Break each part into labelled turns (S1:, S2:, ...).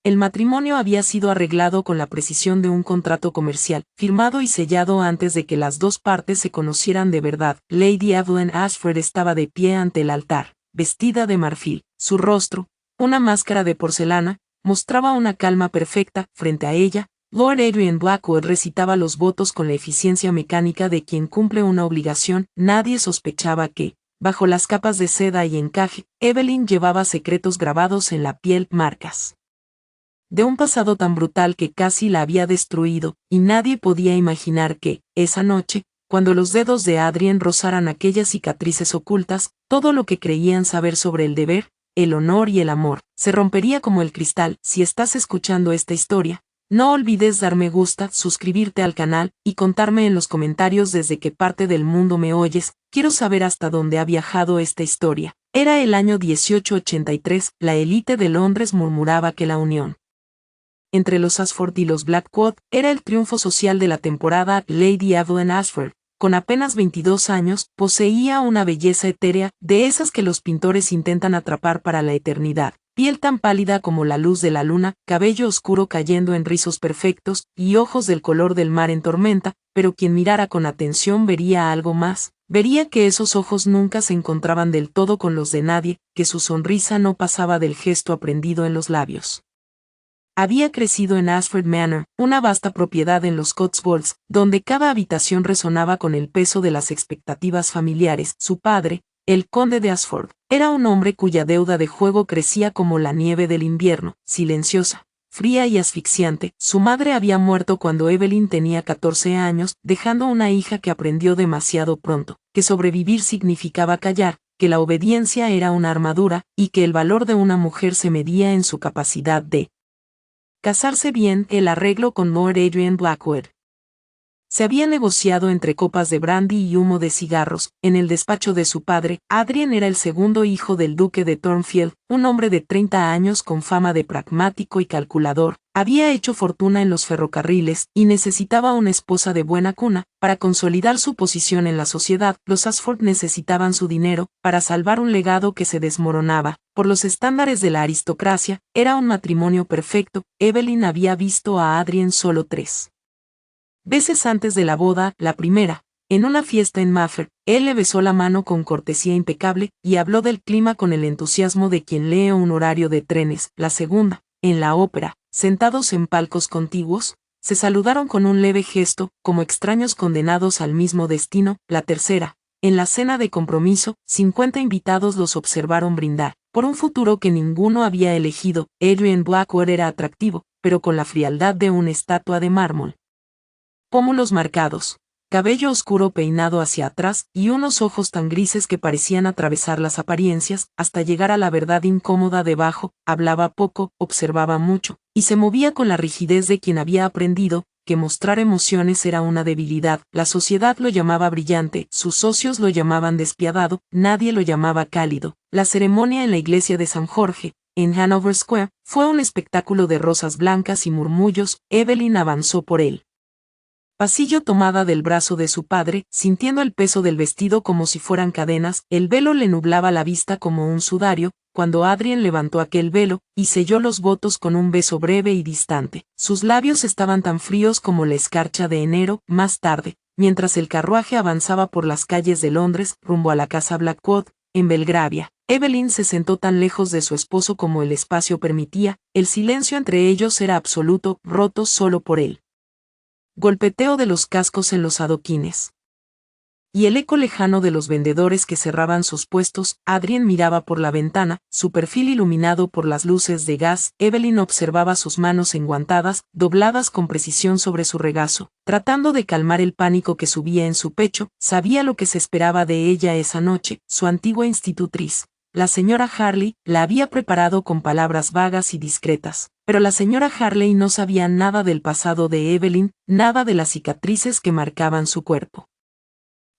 S1: El matrimonio había sido arreglado con la precisión de un contrato comercial, firmado y sellado antes de que las dos partes se conocieran de verdad. Lady Evelyn Ashford estaba de pie ante el altar, vestida de marfil. Su rostro, una máscara de porcelana, mostraba una calma perfecta. Frente a ella, Lord Adrian Blackwood recitaba los votos con la eficiencia mecánica de quien cumple una obligación. Nadie sospechaba que, bajo las capas de seda y encaje, Evelyn llevaba secretos grabados en la piel, marcas de un pasado tan brutal que casi la había destruido, y nadie podía imaginar que, esa noche, cuando los dedos de Adrien rozaran aquellas cicatrices ocultas, todo lo que creían saber sobre el deber, el honor y el amor, se rompería como el cristal. Si estás escuchando esta historia, no olvides dar me gusta, suscribirte al canal, y contarme en los comentarios desde qué parte del mundo me oyes. Quiero saber hasta dónde ha viajado esta historia. Era el año 1883, la élite de Londres murmuraba que la unión entre los Ashford y los Blackwood era el triunfo social de la temporada. Lady Evelyn Ashford, con apenas 22 años, poseía una belleza etérea, de esas que los pintores intentan atrapar para la eternidad. Piel tan pálida como la luz de la luna, cabello oscuro cayendo en rizos perfectos, y ojos del color del mar en tormenta, pero quien mirara con atención vería algo más. Vería que esos ojos nunca se encontraban del todo con los de nadie, que su sonrisa no pasaba del gesto aprendido en los labios. Había crecido en Ashford Manor, una vasta propiedad en los Cotswolds, donde cada habitación resonaba con el peso de las expectativas familiares. Su padre, el conde de Ashford, era un hombre cuya deuda de juego crecía como la nieve del invierno, silenciosa, fría y asfixiante. Su madre había muerto cuando Evelyn tenía 14 años, dejando una hija que aprendió demasiado pronto, que sobrevivir significaba callar, que la obediencia era una armadura, y que el valor de una mujer se medía en su capacidad de casarse bien. El arreglo con Lord Adrian Blackwood se había negociado entre copas de brandy y humo de cigarros. En el despacho de su padre, Adrian era el segundo hijo del duque de Thornfield, un hombre de 30 años con fama de pragmático y calculador. Había hecho fortuna en los ferrocarriles y necesitaba una esposa de buena cuna para consolidar su posición en la sociedad. Los Ashford necesitaban su dinero para salvar un legado que se desmoronaba. Por los estándares de la aristocracia, era un matrimonio perfecto. Evelyn había visto a Adrian solo 3 veces antes de la boda. La primera, en una fiesta en Mayfair, él le besó la mano con cortesía impecable y habló del clima con el entusiasmo de quien lee un horario de trenes. La segunda, en la ópera, sentados en palcos contiguos, se saludaron con un leve gesto, como extraños condenados al mismo destino. La tercera, en la cena de compromiso, 50 invitados los observaron brindar por un futuro que ninguno había elegido. Adrian Blackwood era atractivo, pero con la frialdad de una estatua de mármol. Pómulos marcados, cabello oscuro peinado hacia atrás y unos ojos tan grises que parecían atravesar las apariencias hasta llegar a la verdad incómoda debajo. Hablaba poco, observaba mucho, y se movía con la rigidez de quien había aprendido que mostrar emociones era una debilidad. La sociedad lo llamaba brillante, sus socios lo llamaban despiadado, nadie lo llamaba cálido. La ceremonia en la iglesia de San Jorge, en Hanover Square, fue un espectáculo de rosas blancas y murmullos. Evelyn avanzó por él pasillo tomada del brazo de su padre, sintiendo el peso del vestido como si fueran cadenas. El velo le nublaba la vista como un sudario, cuando Adrian levantó aquel velo, y selló los votos con un beso breve y distante. Sus labios estaban tan fríos como la escarcha de enero. Más tarde, mientras el carruaje avanzaba por las calles de Londres, rumbo a la casa Blackwood, en Belgravia, Evelyn se sentó tan lejos de su esposo como el espacio permitía. El silencio entre ellos era absoluto, roto solo por él. Golpeteo de los cascos en los adoquines y el eco lejano de los vendedores que cerraban sus puestos. Adrian miraba por la ventana, su perfil iluminado por las luces de gas. Evelyn observaba sus manos enguantadas, dobladas con precisión sobre su regazo, tratando de calmar el pánico que subía en su pecho. Sabía lo que se esperaba de ella esa noche. Su antigua institutriz, la señora Harley, la había preparado con palabras vagas y discretas, pero la señora Harley no sabía nada del pasado de Evelyn, nada de las cicatrices que marcaban su cuerpo.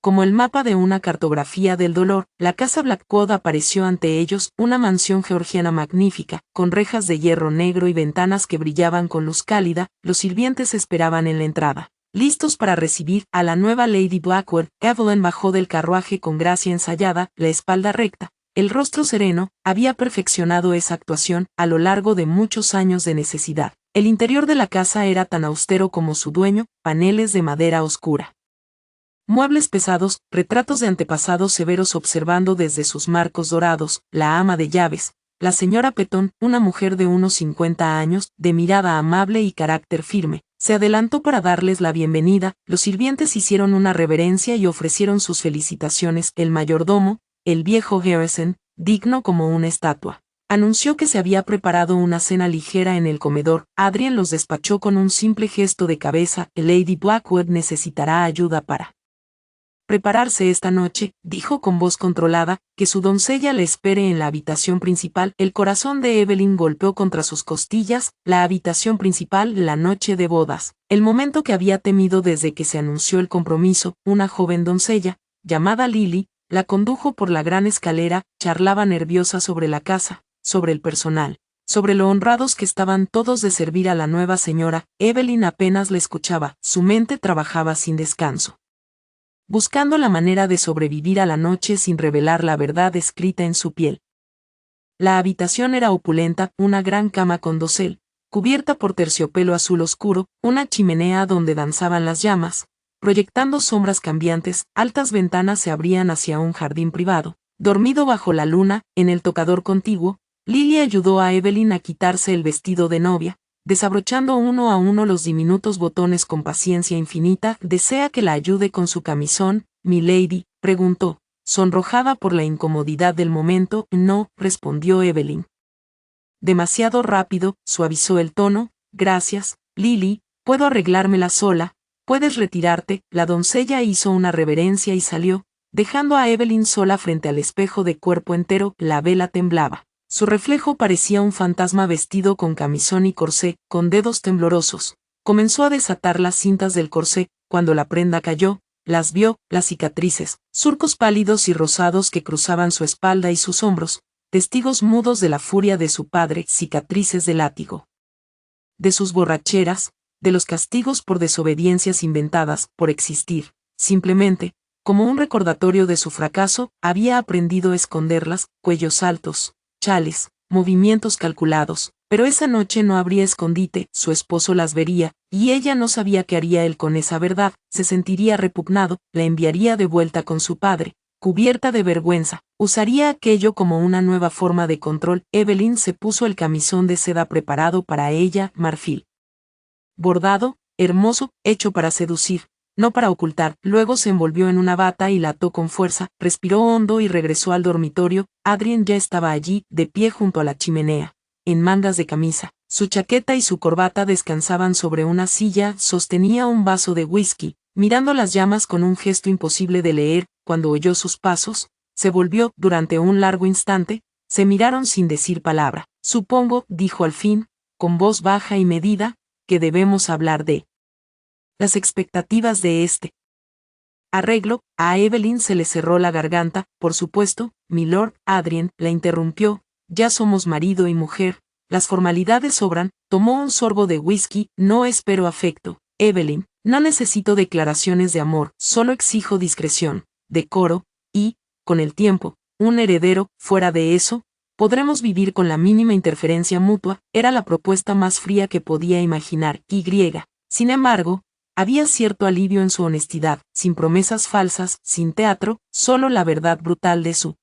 S1: Como el mapa de una cartografía del dolor, la casa Blackwood apareció ante ellos, una mansión georgiana magnífica, con rejas de hierro negro y ventanas que brillaban con luz cálida. Los sirvientes esperaban en la entrada, listos para recibir a la nueva Lady Blackwood. Evelyn bajó del carruaje con gracia ensayada, la espalda recta, El rostro sereno había perfeccionado esa actuación a lo largo de muchos años de necesidad. El interior de la casa era tan austero como su dueño, paneles de madera oscura. Muebles pesados, retratos de antepasados severos observando desde sus marcos dorados, la ama de llaves, la señora Petón, una mujer de unos 50 años, de mirada amable y carácter firme, se adelantó para darles la bienvenida, los sirvientes hicieron una reverencia y ofrecieron sus felicitaciones, el mayordomo, el viejo Harrison, digno como una estatua, anunció que se había preparado una cena ligera en el comedor. Adrien los despachó con un simple gesto de cabeza. Lady Blackwood necesitará ayuda para prepararse esta noche, dijo con voz controlada, que su doncella le espere en la habitación principal. El corazón de Evelyn golpeó contra sus costillas. La habitación principal, la noche de bodas, el momento que había temido desde que se anunció el compromiso. Una joven doncella, llamada Lily, la condujo por la gran escalera, charlaba nerviosa sobre la casa, sobre el personal, sobre lo honrados que estaban todos de servir a la nueva señora. Evelyn apenas la escuchaba, su mente trabajaba sin descanso, buscando la manera de sobrevivir a la noche sin revelar la verdad escrita en su piel. La habitación era opulenta, una gran cama con dosel, cubierta por terciopelo azul oscuro, una chimenea donde danzaban las llamas, proyectando sombras cambiantes. Altas ventanas se abrían hacia un jardín privado. Dormido bajo la luna, en el tocador contiguo, Lily ayudó a Evelyn a quitarse el vestido de novia, desabrochando uno a uno los diminutos botones con paciencia infinita. ¿Desea que la ayude con su camisón, milady?, preguntó, sonrojada por la incomodidad del momento. No, respondió Evelyn. Demasiado rápido, suavizó el tono. Gracias, Lily, puedo arreglármela sola. Puedes retirarte. La doncella hizo una reverencia y salió, dejando a Evelyn sola frente al espejo de cuerpo entero. La vela temblaba. Su reflejo parecía un fantasma vestido con camisón y corsé, con dedos temblorosos. Comenzó a desatar las cintas del corsé. Cuando la prenda cayó, las vio, las cicatrices, surcos pálidos y rosados que cruzaban su espalda y sus hombros, testigos mudos de la furia de su padre, cicatrices de látigo, de sus borracheras, de los castigos por desobediencias inventadas, por existir, simplemente, como un recordatorio de su fracaso. Había aprendido a esconderlas, cuellos altos, chales, movimientos calculados, pero esa noche no habría escondite. Su esposo las vería, y ella no sabía qué haría él con esa verdad. Se sentiría repugnado, la enviaría de vuelta con su padre, cubierta de vergüenza, usaría aquello como una nueva forma de control. Evelyn se puso el camisón de seda preparado para ella, marfil, bordado, hermoso, hecho para seducir, no para ocultar. Luego se envolvió en una bata y la ató con fuerza, respiró hondo y regresó al dormitorio. Adrien ya estaba allí, de pie junto a la chimenea, en mangas de camisa. Su chaqueta y su corbata descansaban sobre una silla. Sostenía un vaso de whisky, mirando las llamas con un gesto imposible de leer. Cuando oyó sus pasos, se volvió. Durante un largo instante, se miraron sin decir palabra. Supongo, dijo al fin, con voz baja y medida, que debemos hablar de las expectativas de este arreglo. A Evelyn se le cerró la garganta. Por supuesto, milord. Adrien la interrumpió, ya somos marido y mujer, las formalidades sobran. Tomó un sorbo de whisky. No espero afecto, Evelyn, no necesito declaraciones de amor, solo exijo discreción, decoro, y, con el tiempo, un heredero. Fuera de eso, podremos vivir con la mínima interferencia mutua. Era la propuesta más fría que podía imaginar. Sin embargo, había cierto alivio en su honestidad, sin promesas falsas, sin teatro, solo la verdad brutal de su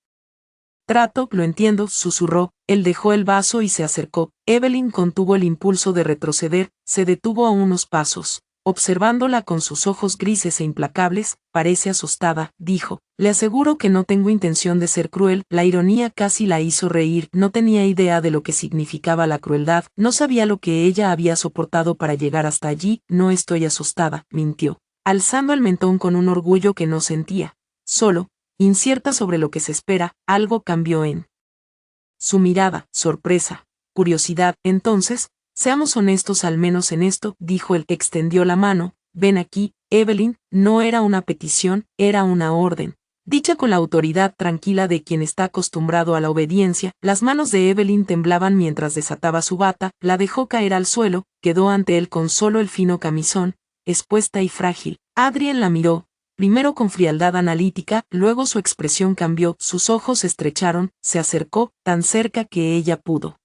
S1: trato. Lo entiendo, susurró. Él dejó el vaso y se acercó. Evelyn contuvo el impulso de retroceder, se detuvo a unos pasos, observándola con sus ojos grises e implacables. Parece asustada, dijo. Le aseguro que no tengo intención de ser cruel. La ironía casi la hizo reír. No tenía idea de lo que significaba la crueldad, no sabía lo que ella había soportado para llegar hasta allí. No estoy asustada, mintió, alzando el mentón con un orgullo que no sentía. Solo, incierta sobre lo que se espera. Algo cambió en su mirada, sorpresa, curiosidad. Entonces, seamos honestos al menos en esto, dijo él. Extendió la mano. Ven aquí, Evelyn. No era una petición, era una orden, dicha con la autoridad tranquila de quien está acostumbrado a la obediencia. Las manos de Evelyn temblaban mientras desataba su bata, la dejó caer al suelo, quedó ante él con solo el fino camisón, expuesta y frágil. Adrien la miró, primero con frialdad analítica, luego su expresión cambió, sus ojos se estrecharon, se acercó, tan cerca que ella pudo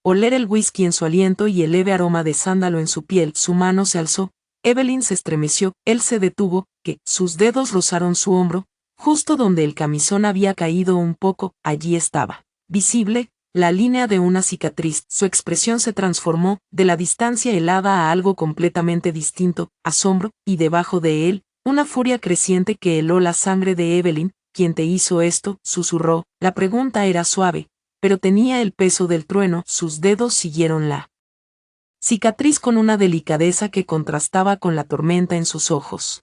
S1: oler el whisky en su aliento y el leve aroma de sándalo en su piel. Su mano se alzó, Evelyn se estremeció, él se detuvo, que sus dedos rozaron su hombro, justo donde el camisón había caído un poco, allí estaba, visible, la línea de una cicatriz. Su expresión se transformó, de la distancia helada a algo completamente distinto, asombro, y debajo de él, una furia creciente que heló la sangre de Evelyn. ¿Quién te hizo esto?, susurró. La pregunta era suave, pero tenía el peso del trueno. Sus dedos siguieron la cicatriz con una delicadeza que contrastaba con la tormenta en sus ojos.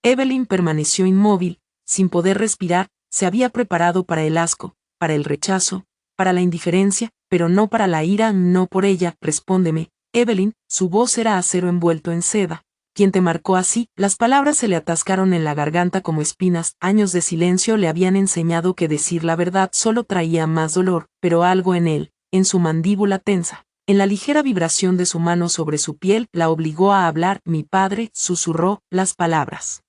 S1: Evelyn permaneció inmóvil, sin poder respirar. Se había preparado para el asco, para el rechazo, para la indiferencia, pero no para la ira. No por ella. Respóndeme, Evelyn. Su voz era acero envuelto en seda. ¿Quién te marcó así? Las palabras se le atascaron en la garganta como espinas. Años de silencio le habían enseñado que decir la verdad solo traía más dolor, pero algo en él, en su mandíbula tensa, en la ligera vibración de su mano sobre su piel, la obligó a hablar. Mi padre, susurró. Las palabras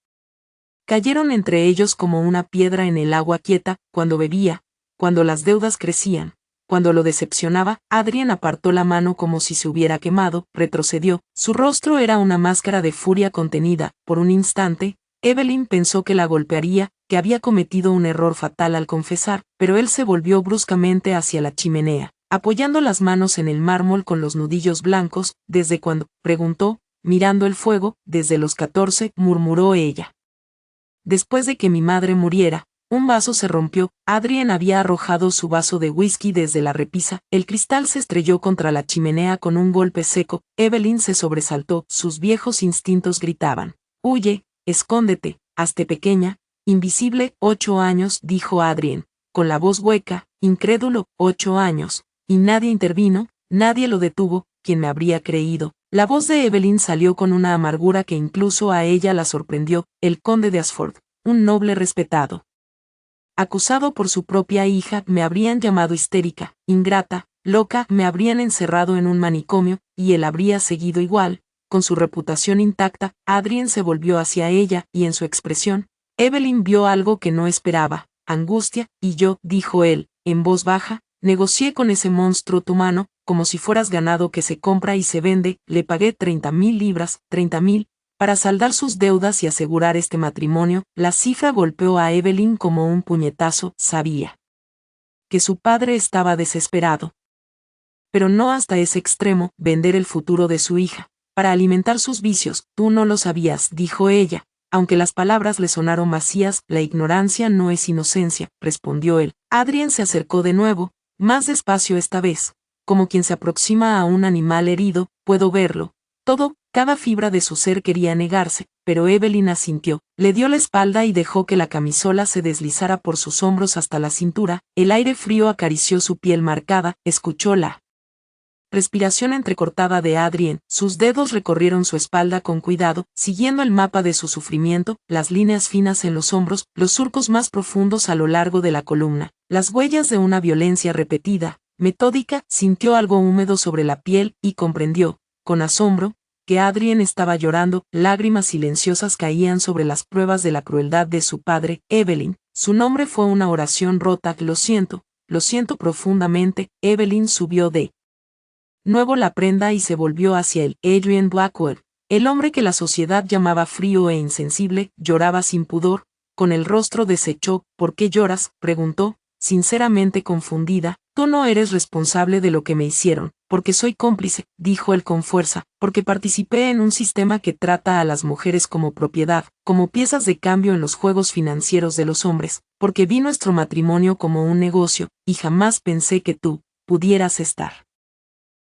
S1: cayeron entre ellos como una piedra en el agua quieta. Cuando bebía, cuando las deudas crecían, cuando lo decepcionaba. Adrien apartó la mano como si se hubiera quemado, retrocedió. Su rostro era una máscara de furia contenida. Por un instante, Evelyn pensó que la golpearía, que había cometido un error fatal al confesar, pero él se volvió bruscamente hacia la chimenea, apoyando las manos en el mármol con los nudillos blancos. ¿Desde cuándo?, preguntó, mirando el fuego. Desde los 14, murmuró ella. Después de que mi madre muriera. Un vaso se rompió. Adrien había arrojado su vaso de whisky desde la repisa. El cristal se estrelló contra la chimenea con un golpe seco. Evelyn se sobresaltó. Sus viejos instintos gritaban: huye, escóndete, hazte pequeña, invisible. 8 años, dijo Adrien, con la voz hueca, incrédulo. 8 años. Y nadie intervino, nadie lo detuvo. ¿Quién me habría creído? La voz de Evelyn salió con una amargura que incluso a ella la sorprendió. El conde de Ashford, un noble respetado, acusado por su propia hija. Me habrían llamado histérica, ingrata, loca. Me habrían encerrado en un manicomio, y él habría seguido igual, con su reputación intacta. Adrien se volvió hacia ella, y en su expresión, Evelyn vio algo que no esperaba: angustia. Y yo, dijo él, en voz baja, negocié con ese monstruo tu mano, como si fueras ganado que se compra y se vende. Le pagué 30.000 libras, 30.000, para saldar sus deudas y asegurar este matrimonio. La cifra golpeó a Evelyn como un puñetazo. Sabía que su padre estaba desesperado, pero no hasta ese extremo, vender el futuro de su hija, para alimentar sus vicios. Tú no lo sabías, dijo ella, aunque las palabras le sonaron vacías. La ignorancia no es inocencia, respondió él. Adrien se acercó de nuevo, más despacio esta vez, como quien se aproxima a un animal herido. Puedo verlo. Todo, cada fibra de su ser quería negarse, pero Evelyn asintió. Le dio la espalda y dejó que la camisola se deslizara por sus hombros hasta la cintura. El aire frío acarició su piel marcada. Escuchó la respiración entrecortada de Adrien. Sus dedos recorrieron su espalda con cuidado, siguiendo el mapa de su sufrimiento, las líneas finas en los hombros, los surcos más profundos a lo largo de la columna, las huellas de una violencia repetida, metódica. Sintió algo húmedo sobre la piel, y comprendió, con asombro, que Adrien estaba llorando. Lágrimas silenciosas caían sobre las pruebas de la crueldad de su padre. Evelyn, su nombre fue una oración rota. Lo siento profundamente. Evelyn subió de nuevo la prenda y se volvió hacia él. Adrien Blackwood, el hombre que la sociedad llamaba frío e insensible, lloraba sin pudor, con el rostro deshecho. ¿Por qué lloras?, preguntó, sinceramente confundida. Tú no eres responsable de lo que me hicieron. Porque soy cómplice, dijo él con fuerza, porque participé en un sistema que trata a las mujeres como propiedad, como piezas de cambio en los juegos financieros de los hombres, porque vi nuestro matrimonio como un negocio, y jamás pensé que tú pudieras estar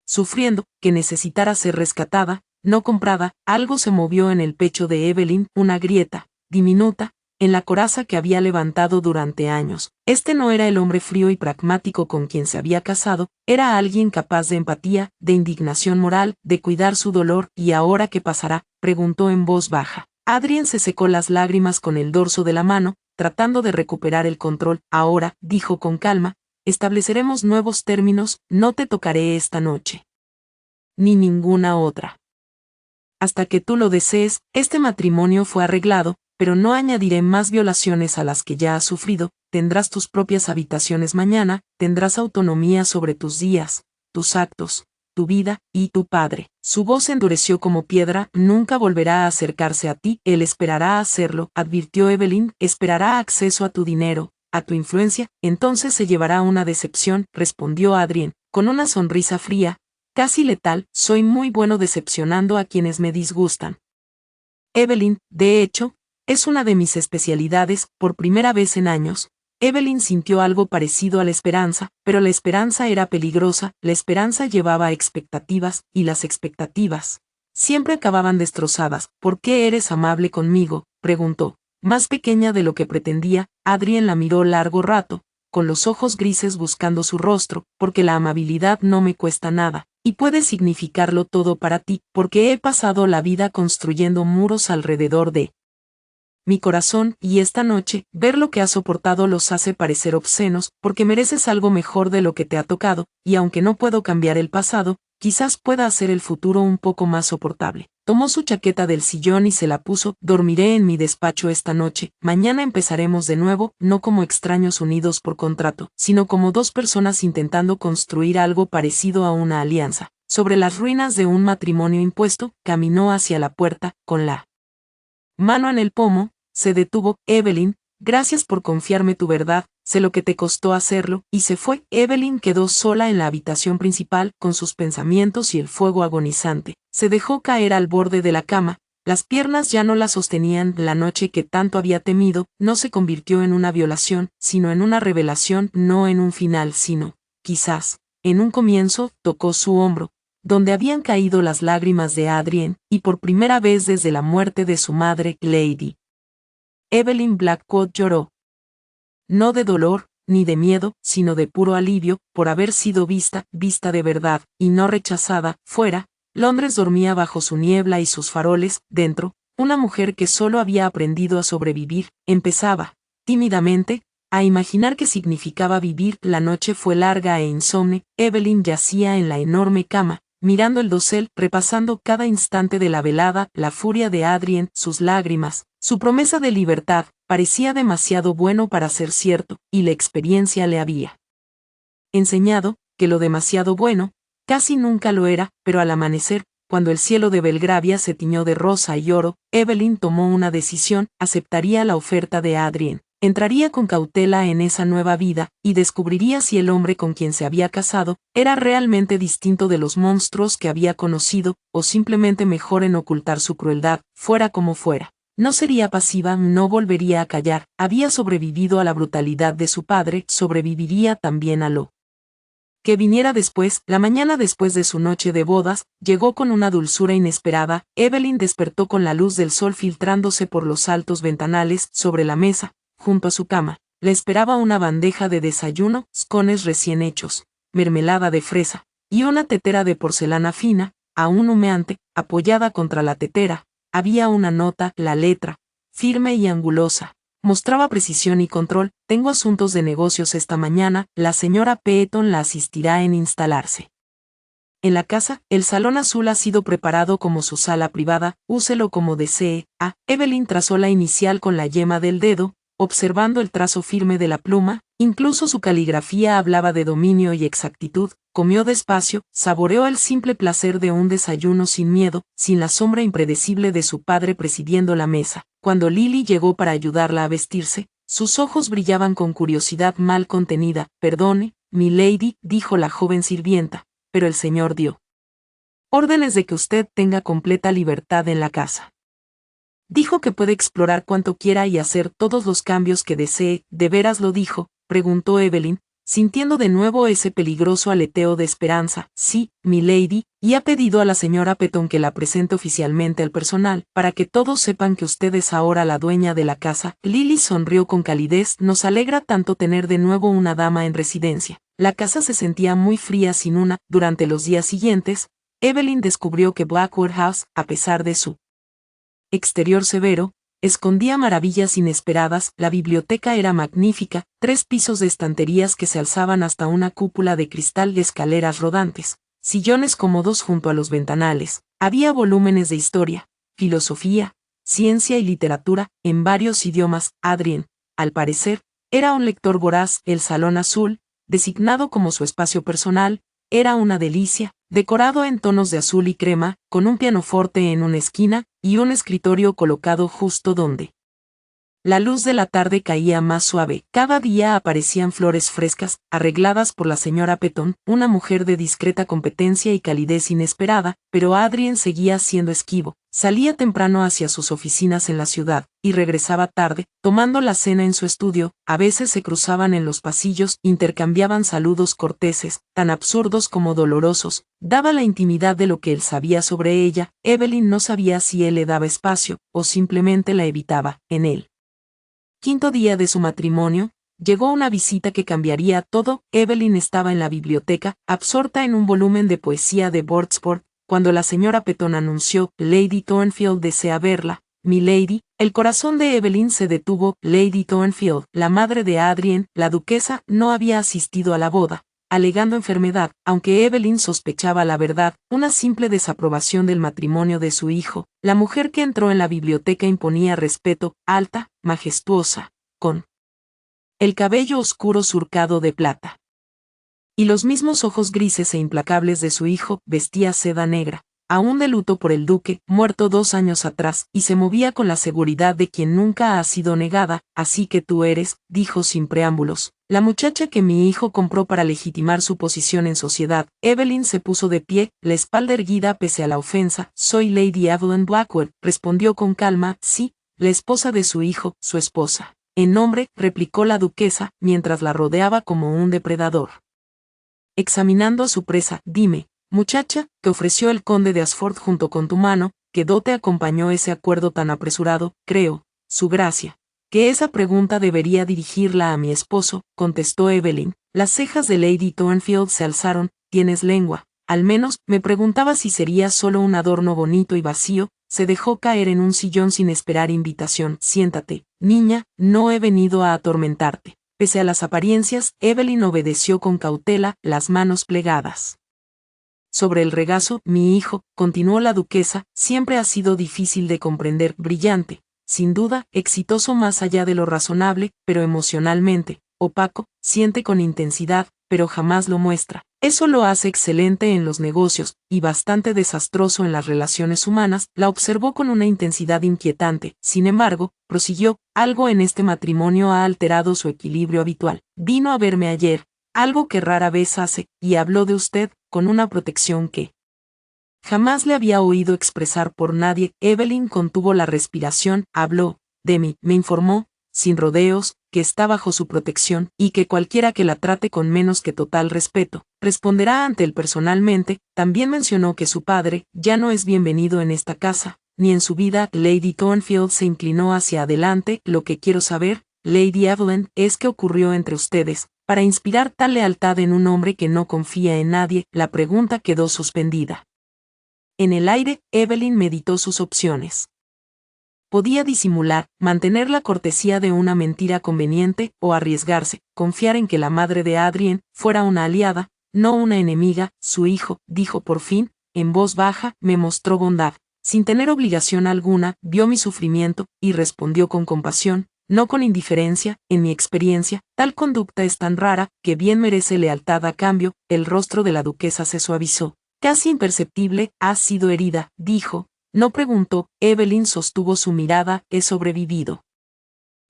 S1: sufriendo, que necesitara ser rescatada, no comprada. Algo se movió en el pecho de Evelyn, una grieta, diminuta, en la coraza que había levantado durante años. Este no era el hombre frío y pragmático con quien se había casado, era alguien capaz de empatía, de indignación moral, de cuidar su dolor. ¿Y ahora qué pasará?, preguntó en voz baja. Adrien se secó las lágrimas con el dorso de la mano, tratando de recuperar el control. Ahora, dijo con calma, estableceremos nuevos términos. No te tocaré esta noche, ni ninguna otra, hasta que tú lo desees. Este matrimonio fue arreglado, pero no añadiré más violaciones a las que ya has sufrido. Tendrás tus propias habitaciones mañana, tendrás autonomía sobre tus días, tus actos, tu vida, y tu padre. Su voz endureció como piedra, nunca volverá a acercarse a ti, él esperará a hacerlo, advirtió Evelyn, esperará acceso a tu dinero, a tu influencia, entonces se llevará una decepción, respondió Adrien, con una sonrisa fría, casi letal, soy muy bueno decepcionando a quienes me disgustan. Evelyn, de hecho, es una de mis especialidades, por primera vez en años. Evelyn sintió algo parecido a la esperanza, pero la esperanza era peligrosa, la esperanza llevaba expectativas, y las expectativas siempre acababan destrozadas. ¿Por qué eres amable conmigo?, preguntó. Más pequeña de lo que pretendía, Adrien la miró largo rato, con los ojos grises buscando su rostro, porque la amabilidad no me cuesta nada, y puede significarlo todo para ti, porque he pasado la vida construyendo muros alrededor de mi corazón, y esta noche, ver lo que has soportado los hace parecer obscenos, porque mereces algo mejor de lo que te ha tocado, y aunque no puedo cambiar el pasado, quizás pueda hacer el futuro un poco más soportable. Tomó su chaqueta del sillón y se la puso. Dormiré en mi despacho esta noche, mañana empezaremos de nuevo, no como extraños unidos por contrato, sino como dos personas intentando construir algo parecido a una alianza. Sobre las ruinas de un matrimonio impuesto, caminó hacia la puerta, con la mano en el pomo. Se detuvo. Evelyn, gracias por confiarme tu verdad, sé lo que te costó hacerlo, y se fue. Evelyn quedó sola en la habitación principal, con sus pensamientos y el fuego agonizante. Se dejó caer al borde de la cama, las piernas ya no la sostenían. La noche que tanto había temido, no se convirtió en una violación, sino en una revelación, no en un final, sino, quizás, en un comienzo. Tocó su hombro, donde habían caído las lágrimas de Adrien, y por primera vez desde la muerte de su madre, Lady Evelyn Blackwood lloró. No de dolor, ni de miedo, sino de puro alivio, por haber sido vista de verdad, y no rechazada. Fuera, Londres dormía bajo su niebla y sus faroles. Dentro, una mujer que solo había aprendido a sobrevivir, empezaba, tímidamente, a imaginar qué significaba vivir. La noche fue larga e insomne. Evelyn yacía en la enorme cama, mirando el dosel, repasando cada instante de la velada. La furia de Adrien, sus lágrimas, su promesa de libertad, parecía demasiado bueno para ser cierto, y la experiencia le había enseñado que lo demasiado bueno casi nunca lo era. Pero al amanecer, cuando el cielo de Belgravia se tiñó de rosa y oro, Evelyn tomó una decisión: aceptaría la oferta de Adrien, entraría con cautela en esa nueva vida, y descubriría si el hombre con quien se había casado era realmente distinto de los monstruos que había conocido, o simplemente mejor en ocultar su crueldad. Fuera como fuera, no sería pasiva, no volvería a callar. Había sobrevivido a la brutalidad de su padre, sobreviviría también a lo que viniera después. La mañana después de su noche de bodas, llegó con una dulzura inesperada. Evelyn despertó con la luz del sol filtrándose por los altos ventanales. Sobre la mesa, junto a su cama, le esperaba una bandeja de desayuno, scones recién hechos, mermelada de fresa, y una tetera de porcelana fina, aún humeante. Apoyada contra la tetera, había una nota. La letra, firme y angulosa, mostraba precisión y control. Tengo asuntos de negocios esta mañana, la señora Peeton la asistirá en instalarse en la casa. El salón azul ha sido preparado como su sala privada, úselo como desee. Evelyn trazó la inicial con la yema del dedo, observando el trazo firme de la pluma. Incluso su caligrafía hablaba de dominio y exactitud. Comió despacio, saboreó el simple placer de un desayuno sin miedo, sin la sombra impredecible de su padre presidiendo la mesa. Cuando Lily llegó para ayudarla a vestirse, sus ojos brillaban con curiosidad mal contenida. Perdone, milady, dijo la joven sirvienta, pero el señor dio órdenes de que usted tenga completa libertad en la casa. Dijo que puede explorar cuanto quiera y hacer todos los cambios que desee. ¿De veras lo dijo?, preguntó Evelyn, sintiendo de nuevo ese peligroso aleteo de esperanza. Sí, milady, y ha pedido a la señora Peeton que la presente oficialmente al personal, para que todos sepan que usted es ahora la dueña de la casa. Lily sonrió con calidez. Nos alegra tanto tener de nuevo una dama en residencia. La casa se sentía muy fría sin una. Durante los días siguientes, Evelyn descubrió que Blackwood House, a pesar de su exterior severo, escondía maravillas inesperadas. La biblioteca era magnífica, 3 pisos de estanterías que se alzaban hasta una cúpula de cristal y escaleras rodantes, sillones cómodos junto a los ventanales. Había volúmenes de historia, filosofía, ciencia y literatura, en varios idiomas. Adrien, al parecer, era un lector voraz. El Salón Azul, designado como su espacio personal, era una delicia, decorado en tonos de azul y crema, con un pianoforte en una esquina, y un escritorio colocado justo donde la luz de la tarde caía más suave. Cada día aparecían flores frescas, arregladas por la señora Petón, una mujer de discreta competencia y calidez inesperada, pero Adrien seguía siendo esquivo. Salía temprano hacia sus oficinas en la ciudad, y regresaba tarde, tomando la cena en su estudio. A veces se cruzaban en los pasillos, intercambiaban saludos corteses, tan absurdos como dolorosos. Daba la intimidad de lo que él sabía sobre ella. Evelyn no sabía si él le daba espacio, o simplemente la evitaba. En él. Quinto día de su matrimonio, llegó una visita que cambiaría todo. Evelyn estaba en la biblioteca, absorta en un volumen de poesía de Wordsworth, cuando la señora Petón anunció: Lady Thornfield desea verla. Milady. El corazón de Evelyn se detuvo. Lady Thornfield, la madre de Adrien, la duquesa, no había asistido a la boda, alegando enfermedad, aunque Evelyn sospechaba la verdad, una simple desaprobación del matrimonio de su hijo. La mujer que entró en la biblioteca imponía respeto, alta, majestuosa, con el cabello oscuro surcado de plata y los mismos ojos grises e implacables de su hijo. Vestía seda negra, aún de luto por el duque, muerto 2 años atrás, y se movía con la seguridad de quien nunca ha sido negada. Así que tú eres, dijo sin preámbulos, la muchacha que mi hijo compró para legitimar su posición en sociedad. Evelyn se puso de pie, la espalda erguida pese a la ofensa. Soy Lady Evelyn Blackwell, respondió con calma. Sí, la esposa de su hijo, su esposa. En nombre, replicó la duquesa, mientras la rodeaba como un depredador, examinando a su presa. Dime, muchacha, ¿qué ofreció el conde de Ashford junto con tu mano? ¿Qué dote acompañó ese acuerdo tan apresurado? Creo, su gracia, que esa pregunta debería dirigirla a mi esposo, contestó Evelyn. Las cejas de Lady Thornfield se alzaron. Tienes lengua. Al menos, me preguntaba si sería solo un adorno bonito y vacío. Se dejó caer en un sillón sin esperar invitación. Siéntate, niña, no he venido a atormentarte. Pese a las apariencias, Evelyn obedeció con cautela, las manos plegadas sobre el regazo. Mi hijo, continuó la duquesa, siempre ha sido difícil de comprender, brillante, sin duda, exitoso más allá de lo razonable, pero emocionalmente opaco, siente con intensidad, pero jamás lo muestra. Eso lo hace excelente en los negocios, y bastante desastroso en las relaciones humanas. La observó con una intensidad inquietante. Sin embargo, prosiguió, algo en este matrimonio ha alterado su equilibrio habitual. Vino a verme ayer, algo que rara vez hace, y habló de usted, con una protección que jamás le había oído expresar por nadie. Evelyn contuvo la respiración. Habló de mí, me informó, sin rodeos, que está bajo su protección, y que cualquiera que la trate con menos que total respeto, responderá ante él personalmente. También mencionó que su padre ya no es bienvenido en esta casa, ni en su vida. Lady Thornfield se inclinó hacia adelante. Lo que quiero saber, Lady Evelyn, es qué ocurrió entre ustedes, para inspirar tal lealtad en un hombre que no confía en nadie. La pregunta quedó suspendida en el aire. Evelyn meditó sus opciones. Podía disimular, mantener la cortesía de una mentira conveniente, o arriesgarse, confiar en que la madre de Adrien fuera una aliada, no una enemiga. Su hijo, dijo por fin, en voz baja, me mostró bondad. Sin tener obligación alguna, vio mi sufrimiento, y respondió con compasión, no con indiferencia. En mi experiencia, tal conducta es tan rara, que bien merece lealtad a cambio. El rostro de la duquesa se suavizó. Casi imperceptible. Has sido herida, dijo. No preguntó. Evelyn sostuvo su mirada. He sobrevivido.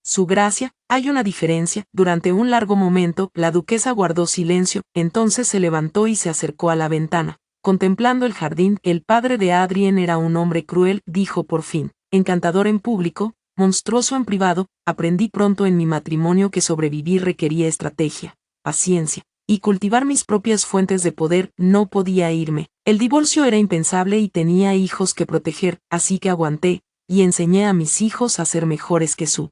S1: Su gracia, hay una diferencia. Durante un largo momento, la duquesa guardó silencio, entonces se levantó y se acercó a la ventana, contemplando el jardín. El padre de Adrien era un hombre cruel, dijo por fin, encantador en público, monstruoso en privado. Aprendí pronto en mi matrimonio que sobrevivir requería estrategia, paciencia, y cultivar mis propias fuentes de poder. No podía irme. El divorcio era impensable y tenía hijos que proteger, así que aguanté, y enseñé a mis hijos a ser mejores que su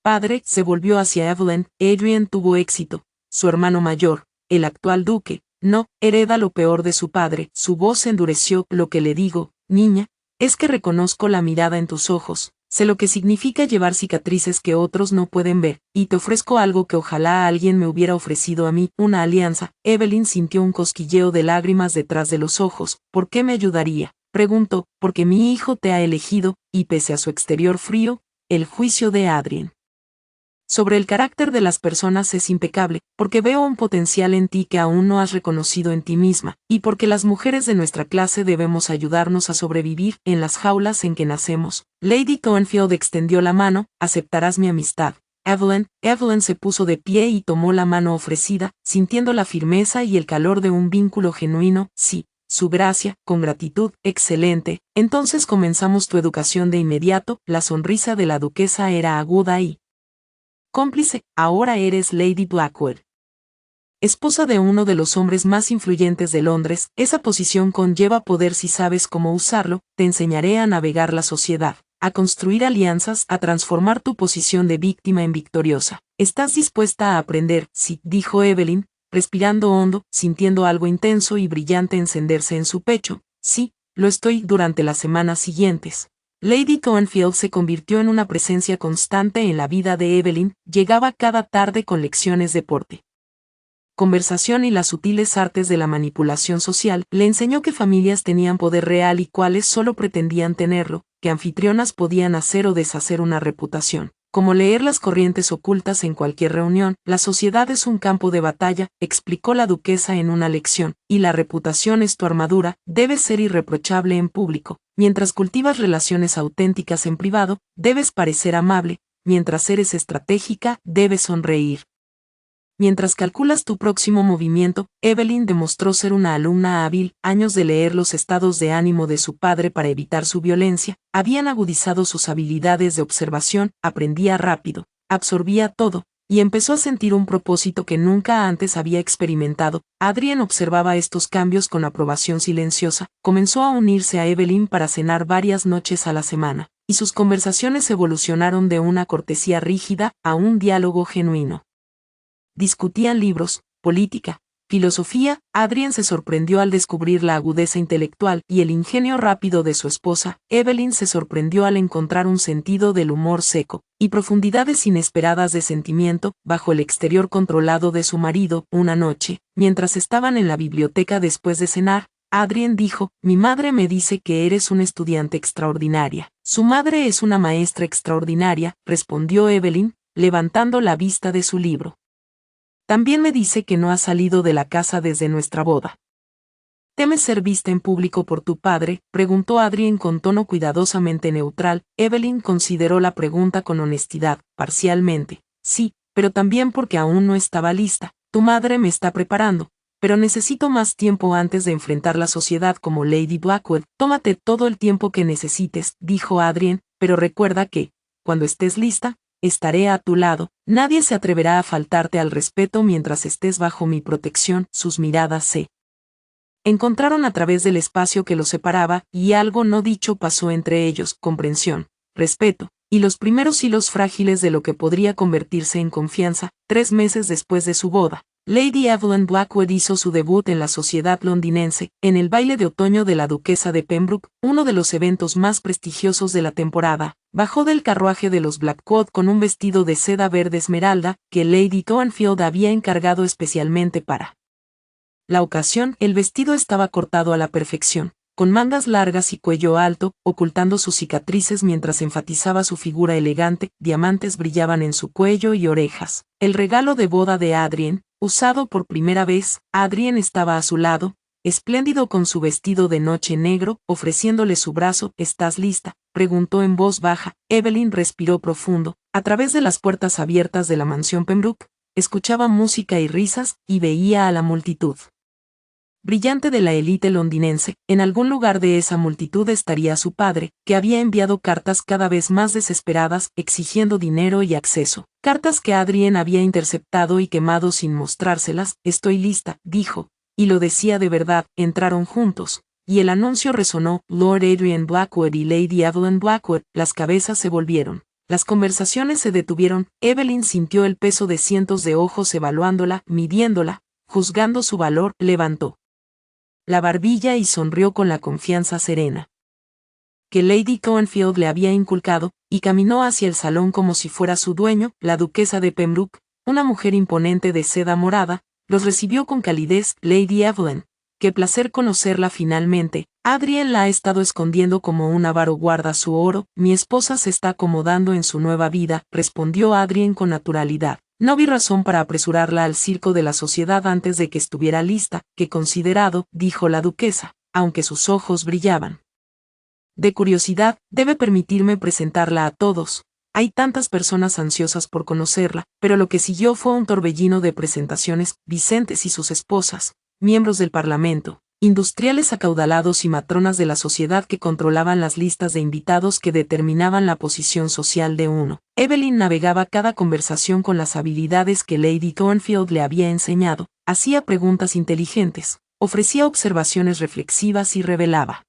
S1: padre. Se volvió hacia Evelyn. Adrien tuvo éxito. Su hermano mayor, el actual duque, no, hereda lo peor de su padre. Su voz se endureció. Lo que le digo, niña, es que reconozco la mirada en tus ojos. Sé lo que significa llevar cicatrices que otros no pueden ver, y te ofrezco algo que ojalá alguien me hubiera ofrecido a mí, una alianza. Evelyn sintió un cosquilleo de lágrimas detrás de los ojos. ¿Por qué me ayudaría? Preguntó, porque mi hijo te ha elegido, y pese a su exterior frío, el juicio de Adrien sobre el carácter de las personas es impecable, porque veo un potencial en ti que aún no has reconocido en ti misma, y porque las mujeres de nuestra clase debemos ayudarnos a sobrevivir en las jaulas en que nacemos. Lady Thornfield extendió la mano. ¿Aceptarás mi amistad, Evelyn? Evelyn se puso de pie y tomó la mano ofrecida, sintiendo la firmeza y el calor de un vínculo genuino. Sí, su gracia, con gratitud. Excelente. Entonces comenzamos tu educación de inmediato. La sonrisa de la duquesa era aguda y cómplice. Ahora eres Lady Blackwood, esposa de uno de los hombres más influyentes de Londres. Esa posición conlleva poder si sabes cómo usarlo. Te enseñaré a navegar la sociedad, a construir alianzas, a transformar tu posición de víctima en victoriosa. ¿Estás dispuesta a aprender? Sí, dijo Evelyn, respirando hondo, sintiendo algo intenso y brillante encenderse en su pecho. Sí, lo estoy. Durante las semanas siguientes, Lady Thornfield se convirtió en una presencia constante en la vida de Evelyn. Llegaba cada tarde con lecciones de porte, conversación y las sutiles artes de la manipulación social. Le enseñó que familias tenían poder real y cuáles solo pretendían tenerlo, que anfitrionas podían hacer o deshacer una reputación, como leer las corrientes ocultas en cualquier reunión. La sociedad es un campo de batalla, explicó la duquesa en una lección, y la reputación es tu armadura. Debes ser irreprochable en público. Mientras cultivas relaciones auténticas en privado, debes parecer amable. Mientras eres estratégica, debes sonreír. Mientras calculas tu próximo movimiento, Evelyn demostró ser una alumna hábil. Años de leer los estados de ánimo de su padre para evitar su violencia habían agudizado sus habilidades de observación. Aprendía rápido, absorbía todo, y empezó a sentir un propósito que nunca antes había experimentado. Adrien observaba estos cambios con aprobación silenciosa. Comenzó a unirse a Evelyn para cenar varias noches a la semana, y sus conversaciones evolucionaron de una cortesía rígida a un diálogo genuino. Discutían libros, política, filosofía. Adrien se sorprendió al descubrir la agudeza intelectual y el ingenio rápido de su esposa. Evelyn se sorprendió al encontrar un sentido del humor seco y profundidades inesperadas de sentimiento bajo el exterior controlado de su marido. Una noche, mientras estaban en la biblioteca después de cenar, Adrien dijo: mi madre me dice que eres una estudiante extraordinaria. Su madre es una maestra extraordinaria, respondió Evelyn, levantando la vista de su libro. También me dice que no has salido de la casa desde nuestra boda. ¿Temes ser vista en público por tu padre?, preguntó Adrien con tono cuidadosamente neutral. Evelyn consideró la pregunta con honestidad. Parcialmente, sí, pero también porque aún no estaba lista. Tu madre me está preparando, pero necesito más tiempo antes de enfrentar la sociedad como Lady Blackwood. Tómate todo el tiempo que necesites, dijo Adrien, pero recuerda que, cuando estés lista, estaré a tu lado. Nadie se atreverá a faltarte al respeto mientras estés bajo mi protección. Sus miradas se encontraron a través del espacio que los separaba, y algo no dicho pasó entre ellos: comprensión, respeto, y los primeros hilos frágiles de lo que podría convertirse en confianza. 3 meses después de su boda, Lady Evelyn Blackwood hizo su debut en la sociedad londinense, en el baile de otoño de la duquesa de Pembroke, uno de los eventos más prestigiosos de la temporada. Bajó del carruaje de los Blackwood con un vestido de seda verde esmeralda, que Lady Thornfield había encargado especialmente para la ocasión. El vestido estaba cortado a la perfección, con mangas largas y cuello alto, ocultando sus cicatrices mientras enfatizaba su figura elegante. Diamantes brillaban en su cuello y orejas. El regalo de boda de Adrien, usado por primera vez. Adrien estaba a su lado, espléndido con su vestido de noche negro, ofreciéndole su brazo. ¿Estás lista?, preguntó en voz baja. Evelyn respiró profundo. A través de las puertas abiertas de la mansión Pembroke, escuchaba música y risas, y veía a la multitud brillante de la élite londinense. En algún lugar de esa multitud estaría su padre, que había enviado cartas cada vez más desesperadas, exigiendo dinero y acceso. Cartas que Adrien había interceptado y quemado sin mostrárselas. Estoy lista, dijo, y lo decía de verdad. Entraron juntos, y el anuncio resonó: Lord Adrian Blackwood y Lady Evelyn Blackwood. Las cabezas se volvieron. Las conversaciones se detuvieron. Evelyn sintió el peso de cientos de ojos evaluándola, midiéndola, juzgando su valor. Levantó la barbilla y sonrió con la confianza serena que Lady Thornfield le había inculcado, y caminó hacia el salón como si fuera su dueño. La duquesa de Pembroke, una mujer imponente de seda morada, los recibió con calidez. Lady Evelyn, qué placer conocerla finalmente. Adrien la ha estado escondiendo como un avaro guarda su oro. Mi esposa se está acomodando en su nueva vida, respondió Adrien con naturalidad. No vi razón para apresurarla al circo de la sociedad antes de que estuviera lista, que considerado, dijo la duquesa, aunque sus ojos brillaban de curiosidad. Debe permitirme presentarla a todos. Hay tantas personas ansiosas por conocerla, pero lo que siguió fue un torbellino de presentaciones. Vicentes y sus esposas, miembros del Parlamento, industriales acaudalados y matronas de la sociedad que controlaban las listas de invitados que determinaban la posición social de uno. Evelyn navegaba cada conversación con las habilidades que Lady Thornfield le había enseñado, hacía preguntas inteligentes, ofrecía observaciones reflexivas y revelaba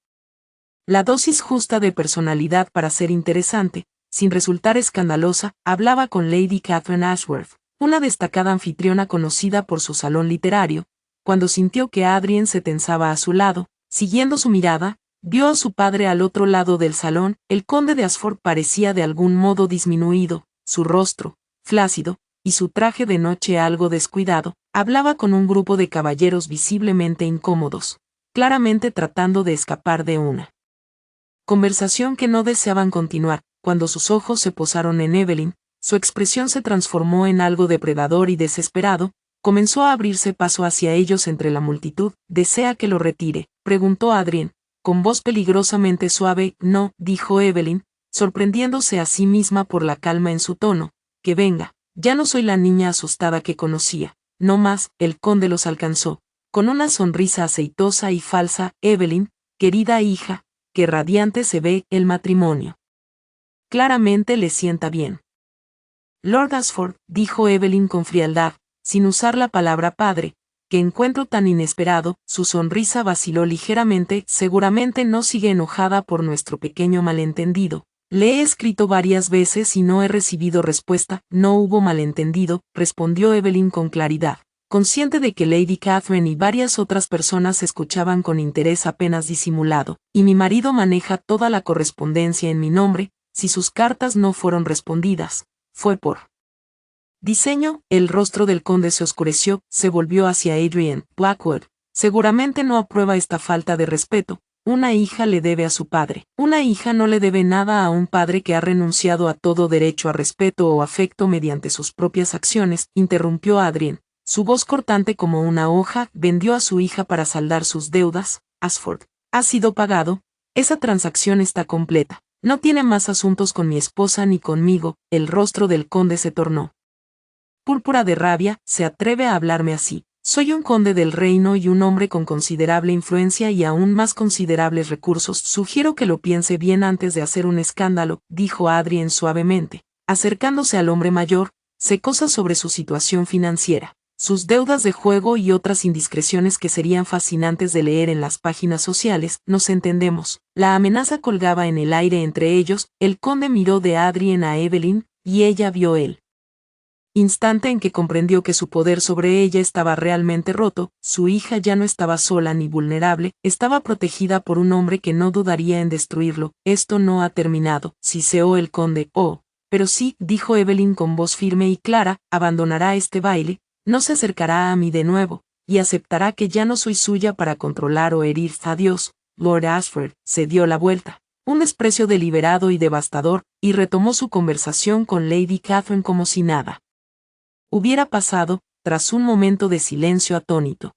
S1: la dosis justa de personalidad para ser interesante, sin resultar escandalosa. Hablaba con Lady Catherine Ashworth, una destacada anfitriona conocida por su salón literario. Cuando sintió que Adrien se tensaba a su lado, siguiendo su mirada, vio a su padre al otro lado del salón. El conde de Ashford parecía de algún modo disminuido, su rostro, flácido, y su traje de noche algo descuidado. Hablaba con un grupo de caballeros visiblemente incómodos, claramente tratando de escapar de una conversación que no deseaban continuar. Cuando sus ojos se posaron en Evelyn, su expresión se transformó en algo depredador y desesperado. Comenzó a abrirse paso hacia ellos entre la multitud. ¿Desea que lo retire?, preguntó Adrien, con voz peligrosamente suave. No, dijo Evelyn, sorprendiéndose a sí misma por la calma en su tono. Que venga, ya no soy la niña asustada que conocía. No más. El conde los alcanzó, con una sonrisa aceitosa y falsa. Evelyn, querida hija, qué radiante se ve el matrimonio. Claramente le sienta bien. Lord Ashford, dijo Evelyn con frialdad, sin usar la palabra padre, qué encuentro tan inesperado. Su sonrisa vaciló ligeramente. Seguramente no sigue enojada por nuestro pequeño malentendido. Le he escrito varias veces y no he recibido respuesta. No hubo malentendido, respondió Evelyn con claridad, consciente de que Lady Catherine y varias otras personas escuchaban con interés apenas disimulado. Y mi marido maneja toda la correspondencia en mi nombre. Si sus cartas no fueron respondidas, fue por diseño. El rostro del conde se oscureció, se volvió hacia Adrien. Blackwood, seguramente no aprueba esta falta de respeto. Una hija le debe a su padre. Una hija no le debe nada a un padre que ha renunciado a todo derecho a respeto o afecto mediante sus propias acciones, interrumpió Adrien, su voz cortante como una hoja. Vendió a su hija para saldar sus deudas. Ashford ha sido pagado. Esa transacción está completa. No tiene más asuntos con mi esposa ni conmigo. El rostro del conde se tornó púrpura de rabia. ¿Se atreve a hablarme así? Soy un conde del reino y un hombre con considerable influencia y aún más considerables recursos. Sugiero que lo piense bien antes de hacer un escándalo, dijo Adrien suavemente, acercándose al hombre mayor. Sé cosas sobre su situación financiera, sus deudas de juego y otras indiscreciones que serían fascinantes de leer en las páginas sociales. Nos entendemos. La amenaza colgaba en el aire entre ellos. El conde miró de Adrien a Evelyn, y ella vio él instante en que comprendió que su poder sobre ella estaba realmente roto. Su hija ya no estaba sola ni vulnerable, estaba protegida por un hombre que no dudaría en destruirlo. Esto no ha terminado, siseó el conde. Oh, pero sí, dijo Evelyn con voz firme y clara, abandonará este baile, no se acercará a mí de nuevo, y aceptará que ya no soy suya para controlar o herir. Adiós. Lord Ashford se dio la vuelta, un desprecio deliberado y devastador, y retomó su conversación con Lady Catherine como si nada hubiera pasado. Tras un momento de silencio atónito,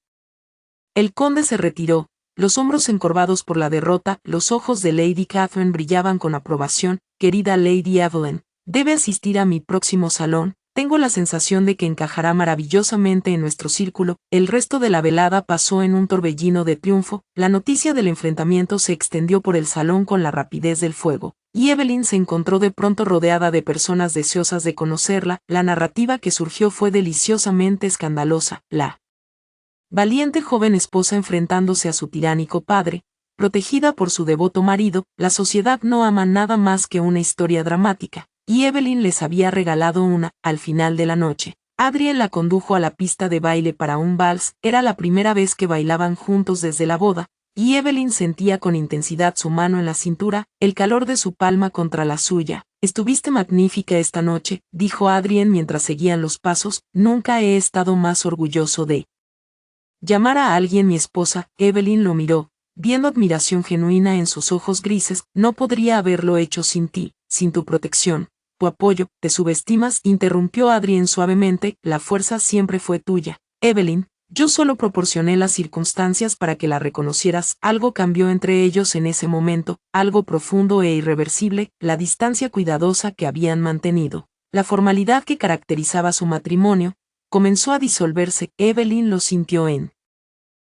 S1: el conde se retiró, los hombros encorvados por la derrota. Los ojos de Lady Catherine brillaban con aprobación. Querida Lady Evelyn, debe asistir a mi próximo salón. Tengo la sensación de que encajará maravillosamente en nuestro círculo. El resto de la velada pasó en un torbellino de triunfo. La noticia del enfrentamiento se extendió por el salón con la rapidez del fuego, y Evelyn se encontró de pronto rodeada de personas deseosas de conocerla. La narrativa que surgió fue deliciosamente escandalosa. La valiente joven esposa enfrentándose a su tiránico padre, protegida por su devoto marido. La sociedad no ama nada más que una historia dramática, y Evelyn les había regalado una. Al final de la noche, Adrien la condujo a la pista de baile para un vals. Era la primera vez que bailaban juntos desde la boda, y Evelyn sentía con intensidad su mano en la cintura, el calor de su palma contra la suya. Estuviste magnífica esta noche, dijo Adrien mientras seguían los pasos. Nunca he estado más orgulloso de llamar a alguien mi esposa. Evelyn lo miró, viendo admiración genuina en sus ojos grises. No podría haberlo hecho sin ti, sin tu protección, tu apoyo. Te subestimas, interrumpió Adrien suavemente, la fuerza siempre fue tuya, Evelyn. Yo solo proporcioné las circunstancias para que la reconocieras. Algo cambió entre ellos en ese momento, algo profundo e irreversible, la distancia cuidadosa que habían mantenido, la formalidad que caracterizaba su matrimonio, comenzó a disolverse. Evelyn lo sintió en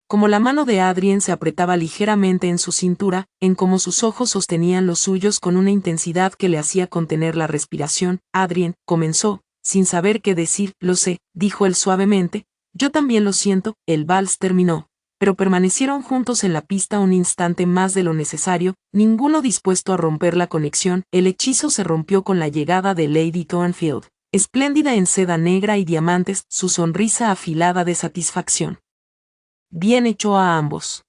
S1: como la mano de Adrien se apretaba ligeramente en su cintura, en cómo sus ojos sostenían los suyos con una intensidad que le hacía contener la respiración. Adrien, comenzó, sin saber qué decir. Lo sé, dijo él suavemente, yo también lo siento. El vals terminó, pero permanecieron juntos en la pista un instante más de lo necesario, ninguno dispuesto a romper la conexión. El hechizo se rompió con la llegada de Lady Thornfield, espléndida en seda negra y diamantes, su sonrisa afilada de satisfacción. Bien hecho a ambos.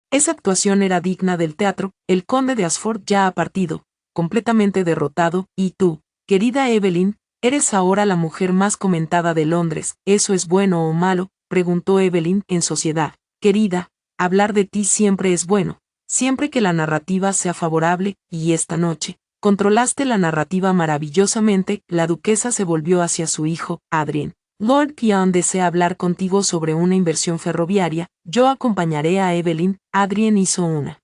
S1: Esa actuación era digna del teatro. El conde de Ashford ya ha partido, completamente derrotado, y tú, querida Evelyn, eres ahora la mujer más comentada de Londres. ¿Eso es bueno o malo?, preguntó Evelyn. En sociedad, querida, hablar de ti siempre es bueno, siempre que la narrativa sea favorable, y esta noche, controlaste la narrativa maravillosamente. La duquesa se volvió hacia su hijo, Adrien. Lord Pion desea hablar contigo sobre una inversión ferroviaria. Yo acompañaré a Evelyn. Adrien hizo una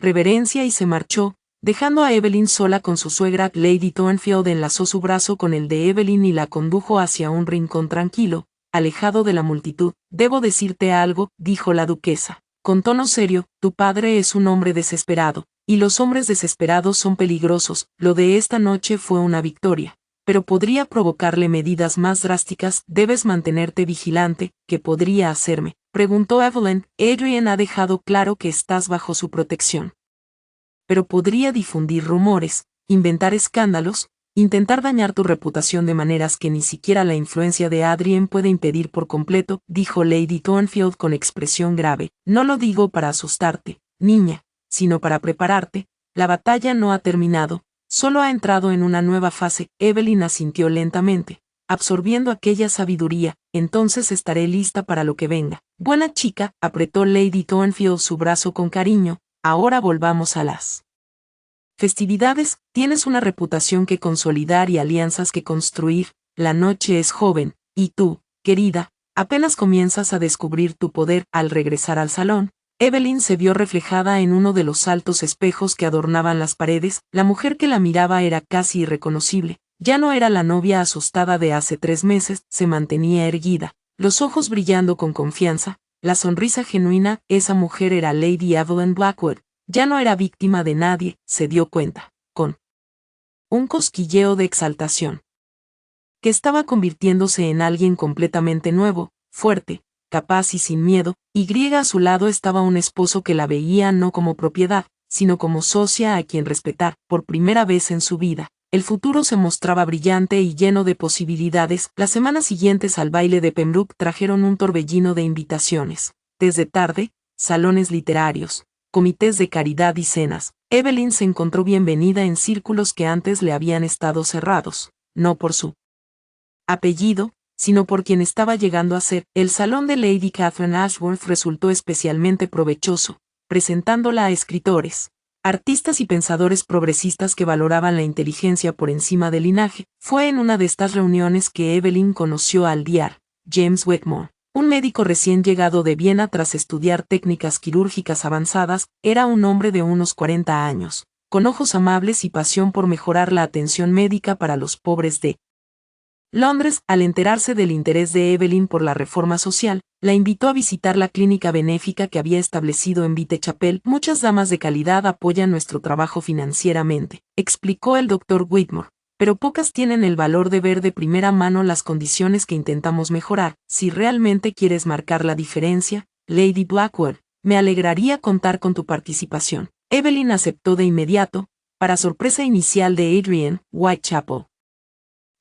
S1: reverencia y se marchó, dejando a Evelyn sola con su suegra. Lady Thornfield enlazó su brazo con el de Evelyn y la condujo hacia un rincón tranquilo, alejado de la multitud. Debo decirte algo, dijo la duquesa, con tono serio, tu padre es un hombre desesperado, y los hombres desesperados son peligrosos. Lo de esta noche fue una victoria, pero podría provocarle medidas más drásticas. Debes mantenerte vigilante. ¿Qué podría hacerme?, preguntó Evelyn. Adrien ha dejado claro que estás bajo su protección. Pero podría difundir rumores, inventar escándalos, intentar dañar tu reputación de maneras que ni siquiera la influencia de Adrien puede impedir por completo, dijo Lady Thornfield con expresión grave. No lo digo para asustarte, niña, sino para prepararte. La batalla no ha terminado. Solo ha entrado en una nueva fase. Evelyn asintió lentamente, absorbiendo aquella sabiduría. Entonces estaré lista para lo que venga. Buena chica, apretó Lady Thornfield su brazo con cariño. Ahora volvamos a las festividades. Tienes una reputación que consolidar y alianzas que construir. La noche es joven, y tú, querida, apenas comienzas a descubrir tu poder. Al regresar al salón, Evelyn se vio reflejada en uno de los altos espejos que adornaban las paredes. La mujer que la miraba era casi irreconocible. Ya no era la novia asustada de hace 3 meses, se mantenía erguida, los ojos brillando con confianza, la sonrisa genuina. Esa mujer era Lady Evelyn Blackwood. Ya no era víctima de nadie, se dio cuenta, con un cosquilleo de exaltación, que estaba convirtiéndose en alguien completamente nuevo, fuerte, capaz y sin miedo. A su lado estaba un esposo que la veía no como propiedad, sino como socia a quien respetar. Por primera vez en su vida, el futuro se mostraba brillante y lleno de posibilidades. Las semanas siguientes al baile de Pembroke trajeron un torbellino de invitaciones. Desde tarde, salones literarios, comités de caridad y cenas. Evelyn se encontró bienvenida en círculos que antes le habían estado cerrados, no por su apellido, sino por quien estaba llegando a ser. El salón de Lady Catherine Ashworth resultó especialmente provechoso, presentándola a escritores, artistas y pensadores progresistas que valoraban la inteligencia por encima del linaje. Fue en una de estas reuniones que Evelyn conoció al Dr. James Wetmore, un médico recién llegado de Viena tras estudiar técnicas quirúrgicas avanzadas. Era un hombre de unos 40 años, con ojos amables y pasión por mejorar la atención médica para los pobres de Londres. Al enterarse del interés de Evelyn por la reforma social, la invitó a visitar la clínica benéfica que había establecido en Whitechapel. Muchas damas de calidad apoyan nuestro trabajo financieramente, explicó el Dr. Whitmore, pero pocas tienen el valor de ver de primera mano las condiciones que intentamos mejorar. Si realmente quieres marcar la diferencia, Lady Blackwood, me alegraría contar con tu participación. Evelyn aceptó de inmediato, para sorpresa inicial de Adrien. Whitechapel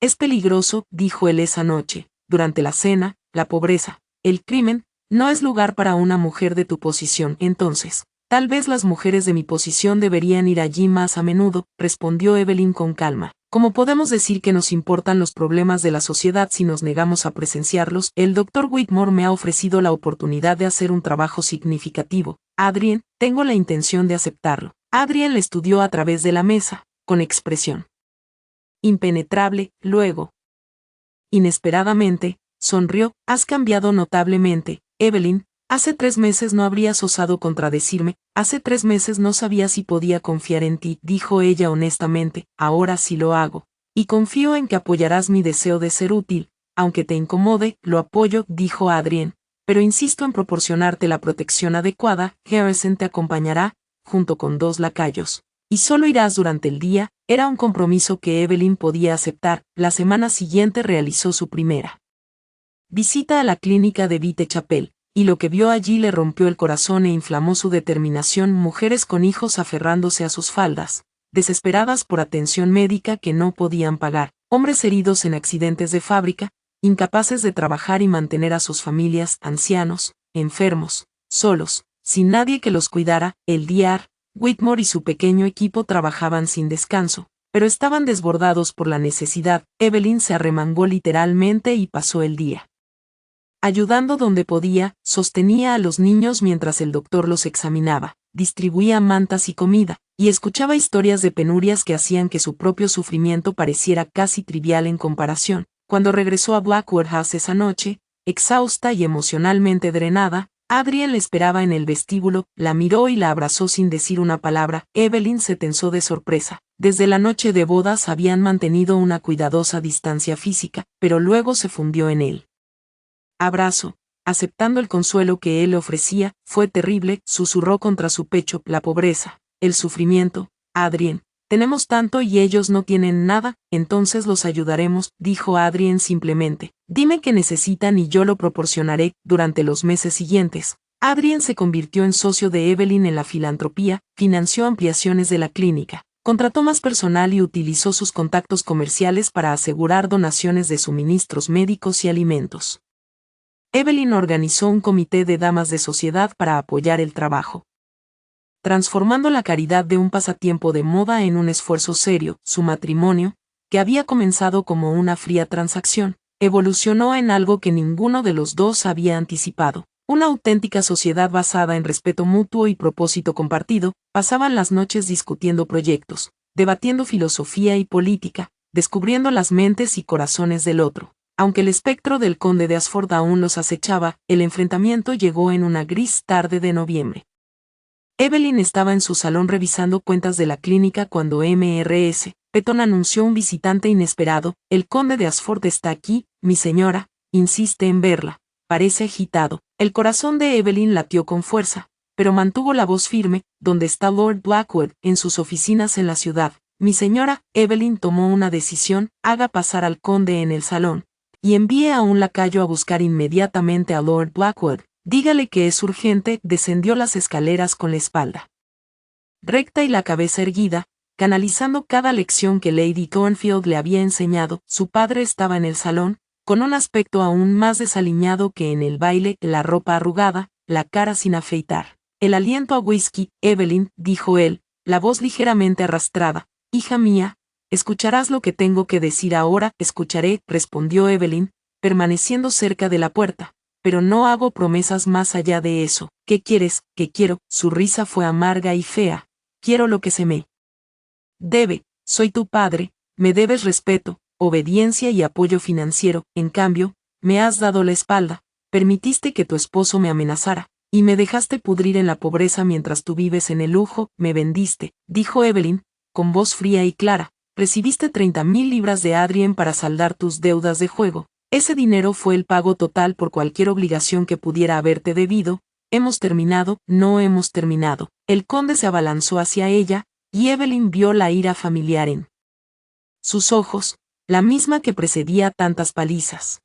S1: es peligroso, dijo él esa noche, durante la cena. La pobreza, el crimen, no es lugar para una mujer de tu posición. Entonces, tal vez las mujeres de mi posición deberían ir allí más a menudo, respondió Evelyn con calma. ¿Cómo podemos decir que nos importan los problemas de la sociedad si nos negamos a presenciarlos? El Dr. Whitmore me ha ofrecido la oportunidad de hacer un trabajo significativo. Adrien, tengo la intención de aceptarlo. Adrien le estudió a través de la mesa, con expresión impenetrable, luego, inesperadamente, sonrió. Has cambiado notablemente, Evelyn. Hace 3 meses no habrías osado contradecirme, hace 3 meses no sabía si podía confiar en ti, dijo ella honestamente, ahora sí lo hago. Y confío en que apoyarás mi deseo de ser útil, aunque te incomode, lo apoyo, dijo Adrien, pero insisto en proporcionarte la protección adecuada. Harrison te acompañará, junto con 2 lacayos. Y solo irás durante el día. Era un compromiso que Evelyn podía aceptar. La semana siguiente realizó su primera visita a la clínica de Whitechapel, y lo que vio allí le rompió el corazón e inflamó su determinación. Mujeres con hijos aferrándose a sus faldas, desesperadas por atención médica que no podían pagar, hombres heridos en accidentes de fábrica, incapaces de trabajar y mantener a sus familias, ancianos, enfermos, solos, sin nadie que los cuidara. El Dr. Whitmore y su pequeño equipo trabajaban sin descanso, pero estaban desbordados por la necesidad. Evelyn se arremangó literalmente y pasó el día ayudando donde podía. Sostenía a los niños mientras el doctor los examinaba, distribuía mantas y comida, y escuchaba historias de penurias que hacían que su propio sufrimiento pareciera casi trivial en comparación. Cuando regresó a Blackwood House esa noche, exhausta y emocionalmente drenada, Adrien le esperaba en el vestíbulo, la miró y la abrazó sin decir una palabra. Evelyn se tensó de sorpresa. Desde la noche de bodas habían mantenido una cuidadosa distancia física, pero luego se fundió en él abrazo, aceptando el consuelo que él le ofrecía. Fue terrible, susurró contra su pecho, la pobreza, el sufrimiento. Adrien, tenemos tanto y ellos no tienen nada, entonces los ayudaremos, dijo Adrien simplemente. Dime qué necesitan y yo lo proporcionaré. Durante los meses siguientes, Adrien se convirtió en socio de Evelyn en la filantropía, financió ampliaciones de la clínica, contrató más personal y utilizó sus contactos comerciales para asegurar donaciones de suministros médicos y alimentos. Evelyn organizó un comité de damas de sociedad para apoyar el trabajo, transformando la caridad de un pasatiempo de moda en un esfuerzo serio. Su matrimonio, que había comenzado como una fría transacción, evolucionó en algo que ninguno de los dos había anticipado. Una auténtica sociedad basada en respeto mutuo y propósito compartido. Pasaban las noches discutiendo proyectos, debatiendo filosofía y política, descubriendo las mentes y corazones del otro. Aunque el espectro del conde de Ashford aún los acechaba, el enfrentamiento llegó en una gris tarde de noviembre. Evelyn estaba en su salón revisando cuentas de la clínica cuando Mrs. Petton anunció un visitante inesperado. El conde de Ashford está aquí, mi señora, insiste en verla. Parece agitado. El corazón de Evelyn latió con fuerza, pero mantuvo la voz firme. ¿Dónde está Lord Blackwood? En sus oficinas en la ciudad. Mi señora. Evelyn tomó una decisión. Haga pasar al conde en el salón y envíe a un lacayo a buscar inmediatamente a Lord Blackwood. Dígale que es urgente. Descendió las escaleras con la espalda recta y la cabeza erguida, canalizando cada lección que Lady Thornfield le había enseñado. Su padre estaba en el salón, con un aspecto aún más desaliñado que en el baile, la ropa arrugada, la cara sin afeitar, el aliento a whisky. Evelyn, dijo él, la voz ligeramente arrastrada, hija mía, escucharás lo que tengo que decir ahora. Escucharé, respondió Evelyn, permaneciendo cerca de la puerta, pero no hago promesas más allá de eso. ¿Qué quieres? ¿Qué quiero? Su risa fue amarga y fea. Quiero lo que se me debe. Soy tu padre, me debes respeto, obediencia y apoyo financiero. En cambio, me has dado la espalda, permitiste que tu esposo me amenazara, y me dejaste pudrir en la pobreza mientras tú vives en el lujo. Me vendiste, dijo Evelyn, con voz fría y clara. Recibiste 30.000 libras de Adrien para saldar tus deudas de juego. Ese dinero fue el pago total por cualquier obligación que pudiera haberte debido. Hemos terminado. No hemos terminado. El conde se abalanzó hacia ella, y Evelyn vio la ira familiar en sus ojos, la misma que precedía tantas palizas.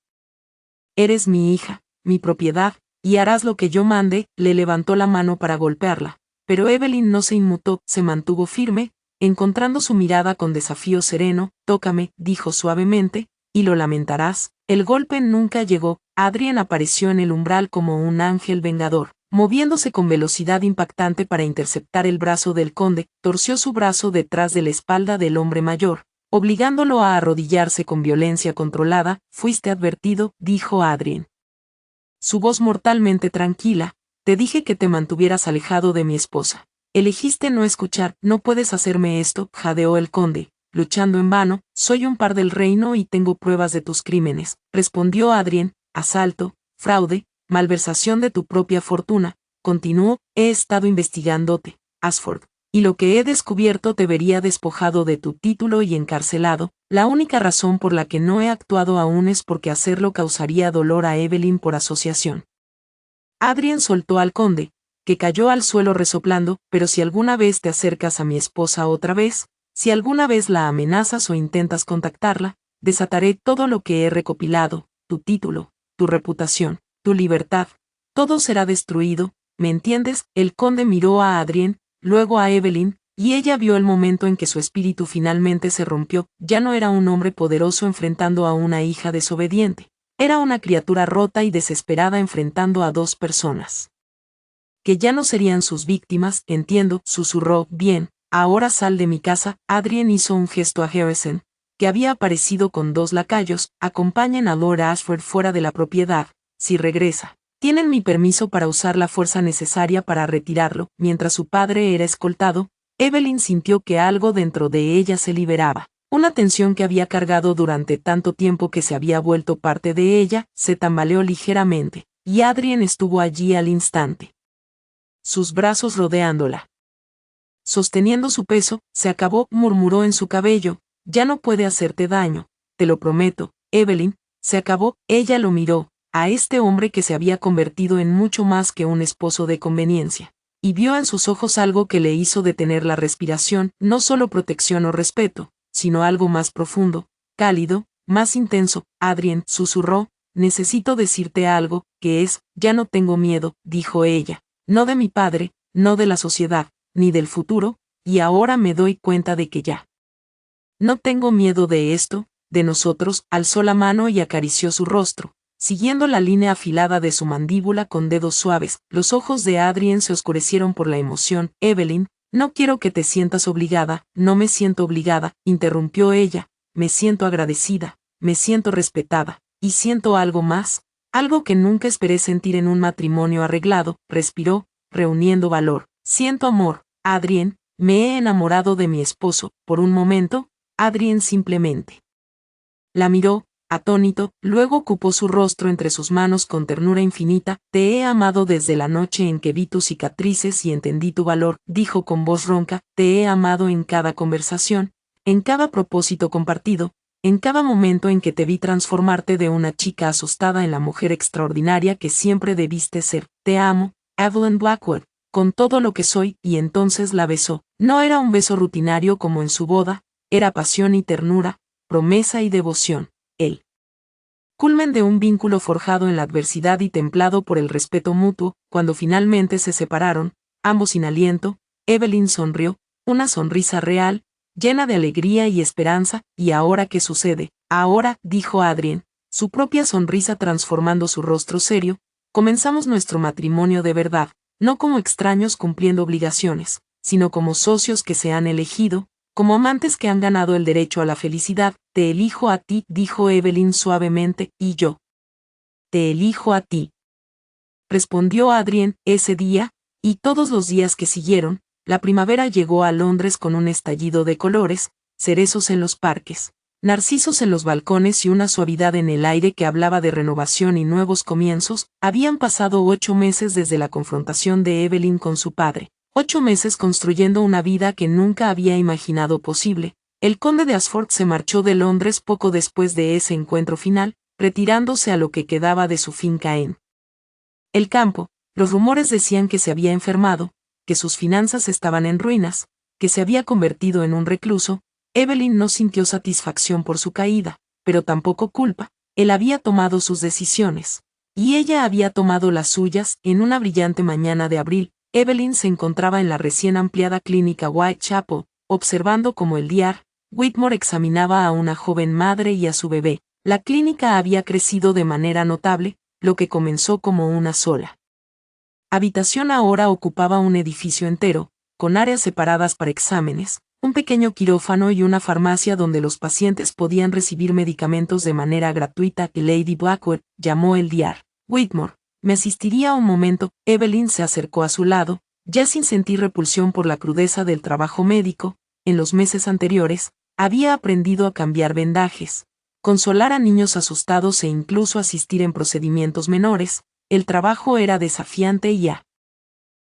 S1: Eres mi hija, mi propiedad, y harás lo que yo mande. Le levantó la mano para golpearla, pero Evelyn no se inmutó, se mantuvo firme, encontrando su mirada con desafío sereno. Tócame, dijo suavemente, y lo lamentarás. El golpe nunca llegó. Adrien apareció en el umbral como un ángel vengador, moviéndose con velocidad impactante para interceptar el brazo del conde. Torció su brazo detrás de la espalda del hombre mayor, obligándolo a arrodillarse con violencia controlada. Fuiste advertido, dijo Adrien. Su voz mortalmente tranquila. Te dije que te mantuvieras alejado de mi esposa. Elegiste no escuchar. No puedes hacerme esto, jadeó el conde, luchando en vano. Soy un par del reino y tengo pruebas de tus crímenes, respondió Adrien. Asalto, fraude, malversación de tu propia fortuna. Continuó, he estado investigándote, Ashford, y lo que he descubierto te vería despojado de tu título y encarcelado. La única razón por la que no he actuado aún es porque hacerlo causaría dolor a Evelyn por asociación. Adrien soltó al conde, que cayó al suelo resoplando. Pero si alguna vez te acercas a mi esposa otra vez, si alguna vez la amenazas o intentas contactarla, desataré todo lo que he recopilado, tu título, tu reputación, tu libertad. Todo será destruido, ¿me entiendes? El conde miró a Adrien, luego a Evelyn, y ella vio el momento en que su espíritu finalmente se rompió. Ya no era un hombre poderoso enfrentando a una hija desobediente. Era una criatura rota y desesperada enfrentando a dos personas que ya no serían sus víctimas. Entiendo, susurró. Bien, ahora sal de mi casa. Adrien hizo un gesto a Harrison, que había aparecido con dos lacayos. Acompañen a Lord Ashford fuera de la propiedad. Si regresa, tienen mi permiso para usar la fuerza necesaria para retirarlo. Mientras su padre era escoltado, Evelyn sintió que algo dentro de ella se liberaba. Una tensión que había cargado durante tanto tiempo que se había vuelto parte de ella, se tambaleó ligeramente, y Adrien estuvo allí al instante, sus brazos rodeándola. Sosteniendo su peso. Se acabó, murmuró en su cabello, ya no puede hacerte daño, te lo prometo, Evelyn, se acabó. Ella lo miró, a este hombre que se había convertido en mucho más que un esposo de conveniencia, y vio en sus ojos algo que le hizo detener la respiración. No solo protección o respeto, sino algo más profundo, cálido, más intenso. Adrien, susurró, necesito decirte algo, que es, ya no tengo miedo, dijo ella, no de mi padre, no de la sociedad, ni del futuro, y ahora me doy cuenta de que ya no tengo miedo de esto, de nosotros. Alzó la mano y acarició su rostro, siguiendo la línea afilada de su mandíbula con dedos suaves. Los ojos de Adrien se oscurecieron por la emoción. Evelyn, no quiero que te sientas obligada. No me siento obligada, interrumpió ella, me siento agradecida, me siento respetada, y siento algo más, algo que nunca esperé sentir en un matrimonio arreglado. Respiró, reuniendo valor. Siento amor, Adrien, me he enamorado de mi esposo. Por un momento, Adrien simplemente la miró, atónito, luego ocupó su rostro entre sus manos con ternura infinita. Te he amado desde la noche en que vi tus cicatrices y entendí tu valor, dijo con voz ronca. Te he amado en cada conversación, en cada propósito compartido, en cada momento en que te vi transformarte de una chica asustada en la mujer extraordinaria que siempre debiste ser. Te amo, Evelyn Blackwood, con todo lo que soy. Y entonces la besó. No era un beso rutinario como en su boda, era pasión y ternura, promesa y devoción, el culmen de un vínculo forjado en la adversidad y templado por el respeto mutuo. Cuando finalmente se separaron, ambos sin aliento, Evelyn sonrió, una sonrisa real, llena de alegría y esperanza. ¿Y ahora qué sucede? Ahora, dijo Adrien, su propia sonrisa transformando su rostro serio, comenzamos nuestro matrimonio de verdad, no como extraños cumpliendo obligaciones, sino como socios que se han elegido, como amantes que han ganado el derecho a la felicidad. Te elijo a ti, dijo Evelyn suavemente, y yo te elijo a ti, respondió Adrien. Ese día, y todos los días que siguieron, la primavera llegó a Londres con un estallido de colores, cerezos en los parques, narcisos en los balcones y una suavidad en el aire que hablaba de renovación y nuevos comienzos. Habían pasado 8 meses desde la confrontación de Evelyn con su padre. 8 meses construyendo una vida que nunca había imaginado posible. El conde de Ashford se marchó de Londres poco después de ese encuentro final, retirándose a lo que quedaba de su finca en el campo. Los rumores decían que se había enfermado, que sus finanzas estaban en ruinas, que se había convertido en un recluso. Evelyn no sintió satisfacción por su caída, pero tampoco culpa. Él había tomado sus decisiones, y ella había tomado las suyas. En una brillante mañana de abril, Evelyn se encontraba en la recién ampliada clínica Whitechapel, observando cómo el Dr. Whitmore examinaba a una joven madre y a su bebé. La clínica había crecido de manera notable. Lo que comenzó como una sola habitación ahora ocupaba un edificio entero, con áreas separadas para exámenes, un pequeño quirófano y una farmacia donde los pacientes podían recibir medicamentos de manera gratuita que Lady Blackwood llamó el Dr. Whitmore. ¿Me asistiría un momento? Evelyn se acercó a su lado, ya sin sentir repulsión por la crudeza del trabajo médico. En los meses anteriores, había aprendido a cambiar vendajes, consolar a niños asustados e incluso asistir en procedimientos menores. El trabajo era desafiante y a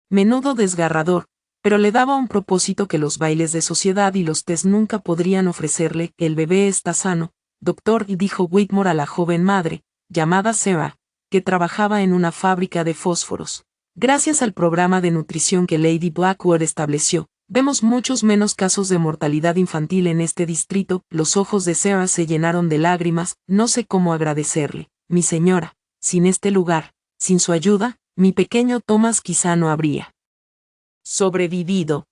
S1: menudo desgarrador, pero le daba un propósito que los bailes de sociedad y los test nunca podrían ofrecerle. El bebé está sano, doctor, dijo Whitmore a la joven madre, llamada Sarah, que trabajaba en una fábrica de fósforos. Gracias al programa de nutrición que Lady Blackwood estableció, vemos muchos menos casos de mortalidad infantil en este distrito. Los ojos de Sarah se llenaron de lágrimas. No sé cómo agradecerle, mi señora. Sin este lugar, sin su ayuda, mi pequeño Thomas quizá no habría sobrevivido.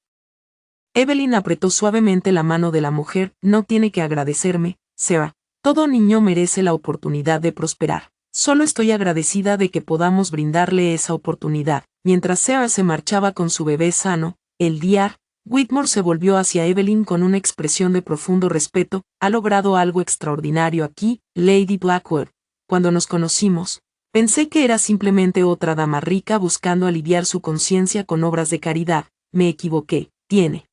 S1: Evelyn apretó suavemente la mano de la mujer. No tiene que agradecerme, Sarah. Todo niño merece la oportunidad de prosperar. Solo estoy agradecida de que podamos brindarle esa oportunidad. Mientras Sarah se marchaba con su bebé sano, el Dr. Whitmore se volvió hacia Evelyn con una expresión de profundo respeto. Ha logrado algo extraordinario aquí, Lady Blackwood. Cuando nos conocimos, pensé que era simplemente otra dama rica buscando aliviar su conciencia con obras de caridad. Me equivoqué. Tiene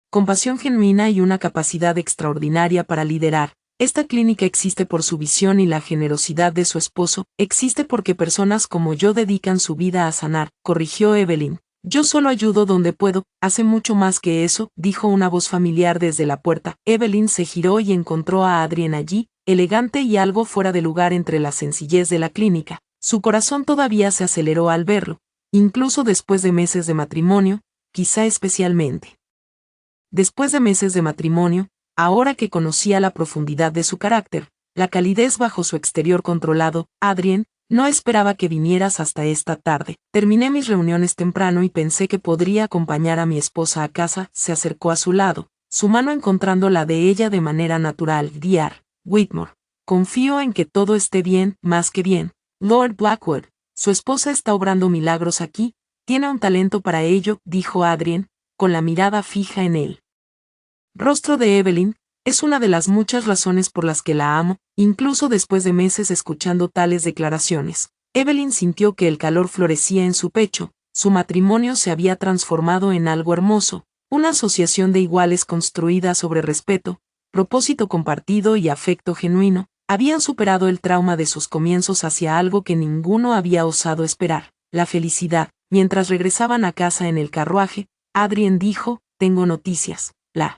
S1: compasión genuina y una capacidad extraordinaria para liderar. Esta clínica existe por su visión y la generosidad de su esposo. Existe porque personas como yo dedican su vida a sanar, corrigió Evelyn. Yo solo ayudo donde puedo. Hace mucho más que eso, dijo una voz familiar desde la puerta. Evelyn se giró y encontró a Adrien allí, elegante y algo fuera de lugar entre la sencillez de la clínica. Su corazón todavía se aceleró al verlo, incluso después de meses de matrimonio, quizá especialmente después de meses de matrimonio. Ahora que conocía la profundidad de su carácter, la calidez bajo su exterior controlado. Adrien, no esperaba que vinieras hasta esta tarde. Terminé mis reuniones temprano y pensé que podría acompañar a mi esposa a casa. Se acercó a su lado, su mano encontrando la de ella de manera natural. Dr. Whitmore, confío en que todo esté bien, más que bien. Lord Blackwood, su esposa está obrando milagros aquí, tiene un talento para ello, dijo Adrien, con la mirada fija en él. Rostro de Evelyn, es una de las muchas razones por las que la amo. Incluso después de meses escuchando tales declaraciones, Evelyn sintió que el calor florecía en su pecho. Su matrimonio se había transformado en algo hermoso, una asociación de iguales construida sobre respeto, propósito compartido y afecto genuino. Habían superado el trauma de sus comienzos hacia algo que ninguno había osado esperar, la felicidad. Mientras regresaban a casa en el carruaje, Adrien dijo, tengo noticias. La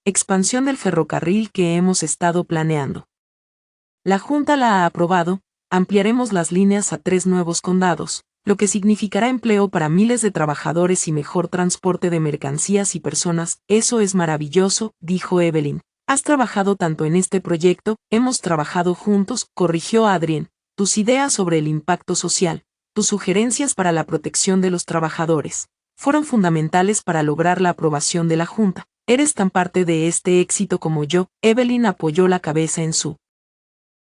S1: expansión del ferrocarril que hemos estado planeando. La Junta la ha aprobado. Ampliaremos las líneas a 3 nuevos condados, lo que significará empleo para miles de trabajadores y mejor transporte de mercancías y personas. Eso es maravilloso, dijo Evelyn. Has trabajado tanto en este proyecto. Hemos trabajado juntos, corrigió Adrien. Tus ideas sobre el impacto social, tus sugerencias para la protección de los trabajadores, fueron fundamentales para lograr la aprobación de la Junta. Eres tan parte de este éxito como yo. Evelyn apoyó la cabeza en su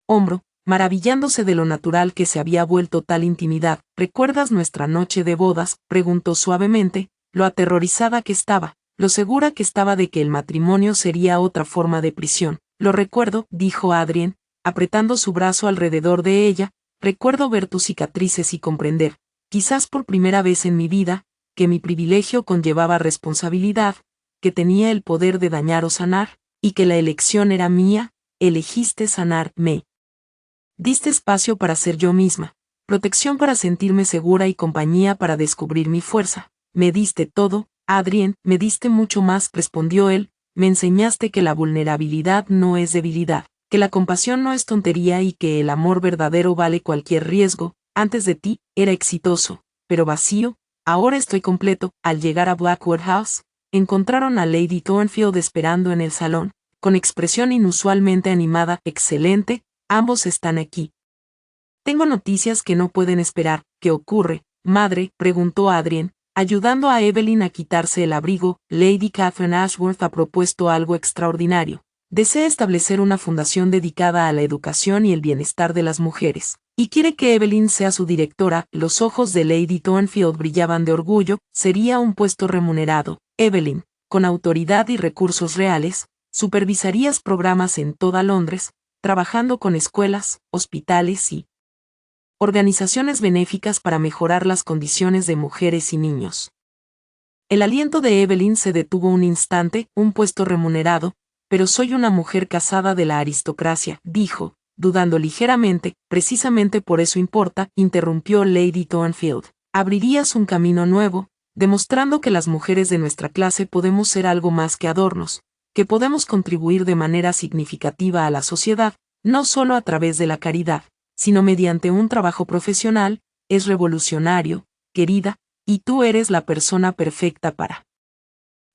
S1: hombro, maravillándose de lo natural que se había vuelto tal intimidad. ¿Recuerdas nuestra noche de bodas?, preguntó suavemente, lo aterrorizada que estaba, lo segura que estaba de que el matrimonio sería otra forma de prisión. Lo recuerdo, dijo Adrien, apretando su brazo alrededor de ella. Recuerdo ver tus cicatrices y comprender, quizás por primera vez en mi vida, que mi privilegio conllevaba responsabilidad, que tenía el poder de dañar o sanar, y que la elección era mía. Elegiste sanar, me diste espacio para ser yo misma, protección para sentirme segura y compañía para descubrir mi fuerza. Me diste todo, Adrien, me diste mucho más, respondió él. Me enseñaste que la vulnerabilidad no es debilidad, que la compasión no es tontería y que el amor verdadero vale cualquier riesgo. Antes de ti, era exitoso, pero vacío. Ahora estoy completo. Al llegar a Blackwood House, encontraron a Lady Thornfield esperando en el salón, con expresión inusualmente animada. Excelente, ambos están aquí. Tengo noticias que no pueden esperar. ¿Qué ocurre, madre?, preguntó Adrien, ayudando a Evelyn a quitarse el abrigo. Lady Catherine Ashworth ha propuesto algo extraordinario. Desea establecer una fundación dedicada a la educación y el bienestar de las mujeres, y quiere que Evelyn sea su directora. Los ojos de Lady Thornfield brillaban de orgullo. Sería un puesto remunerado. Evelyn, con autoridad y recursos reales, supervisarías programas en toda Londres, trabajando con escuelas, hospitales y organizaciones benéficas para mejorar las condiciones de mujeres y niños. El aliento de Evelyn se detuvo un instante, un puesto remunerado, pero soy una mujer casada de la aristocracia, dijo, dudando ligeramente, precisamente por eso importa, interrumpió Lady Thornfield. Abrirías un camino nuevo, demostrando que las mujeres de nuestra clase podemos ser algo más que adornos, que podemos contribuir de manera significativa a la sociedad, no solo a través de la caridad, sino mediante un trabajo profesional. Es revolucionario, querida, y tú eres la persona perfecta para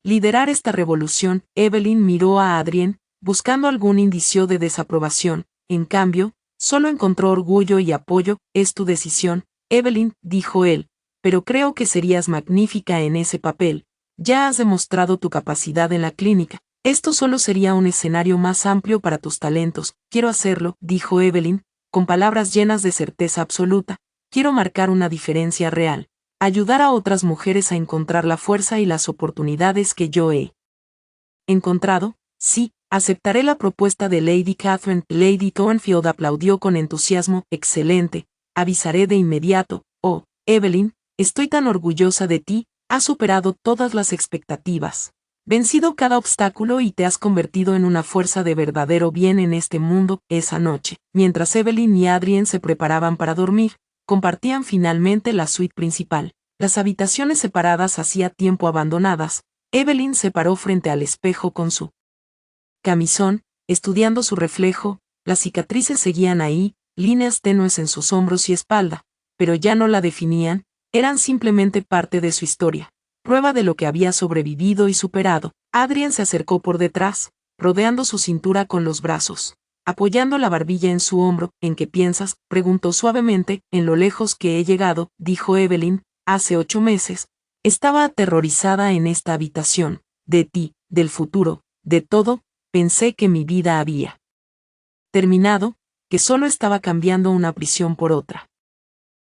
S1: liderar esta revolución. Evelyn miró a Adrien, buscando algún indicio de desaprobación. En cambio, solo encontró orgullo y apoyo. Es tu decisión, Evelyn, dijo él, pero creo que serías magnífica en ese papel. Ya has demostrado tu capacidad en la clínica. Esto solo sería un escenario más amplio para tus talentos. Quiero hacerlo, dijo Evelyn, con palabras llenas de certeza absoluta. Quiero marcar una diferencia real. Ayudar a otras mujeres a encontrar la fuerza y las oportunidades que yo he encontrado. Sí, aceptaré la propuesta de Lady Catherine. Lady Thornfield aplaudió con entusiasmo. Excelente, avisaré de inmediato. Oh, Evelyn, estoy tan orgullosa de ti, has superado todas las expectativas, vencido cada obstáculo y te has convertido en una fuerza de verdadero bien en este mundo. Esa noche, mientras Evelyn y Adrien se preparaban para dormir, compartían finalmente la suite principal. Las habitaciones separadas hacía tiempo abandonadas. Evelyn se paró frente al espejo con su camisón, estudiando su reflejo. Las cicatrices seguían ahí, líneas tenues en sus hombros y espalda, pero ya no la definían, eran simplemente parte de su historia, prueba de lo que había sobrevivido y superado. Adrien se acercó por detrás, rodeando su cintura con los brazos, apoyando la barbilla en su hombro. ¿En qué piensas?, preguntó suavemente. En lo lejos que he llegado, dijo Evelyn. Hace 8 meses, estaba aterrorizada en esta habitación, de ti, del futuro, de todo. Pensé que mi vida había terminado, que solo estaba cambiando una prisión por otra.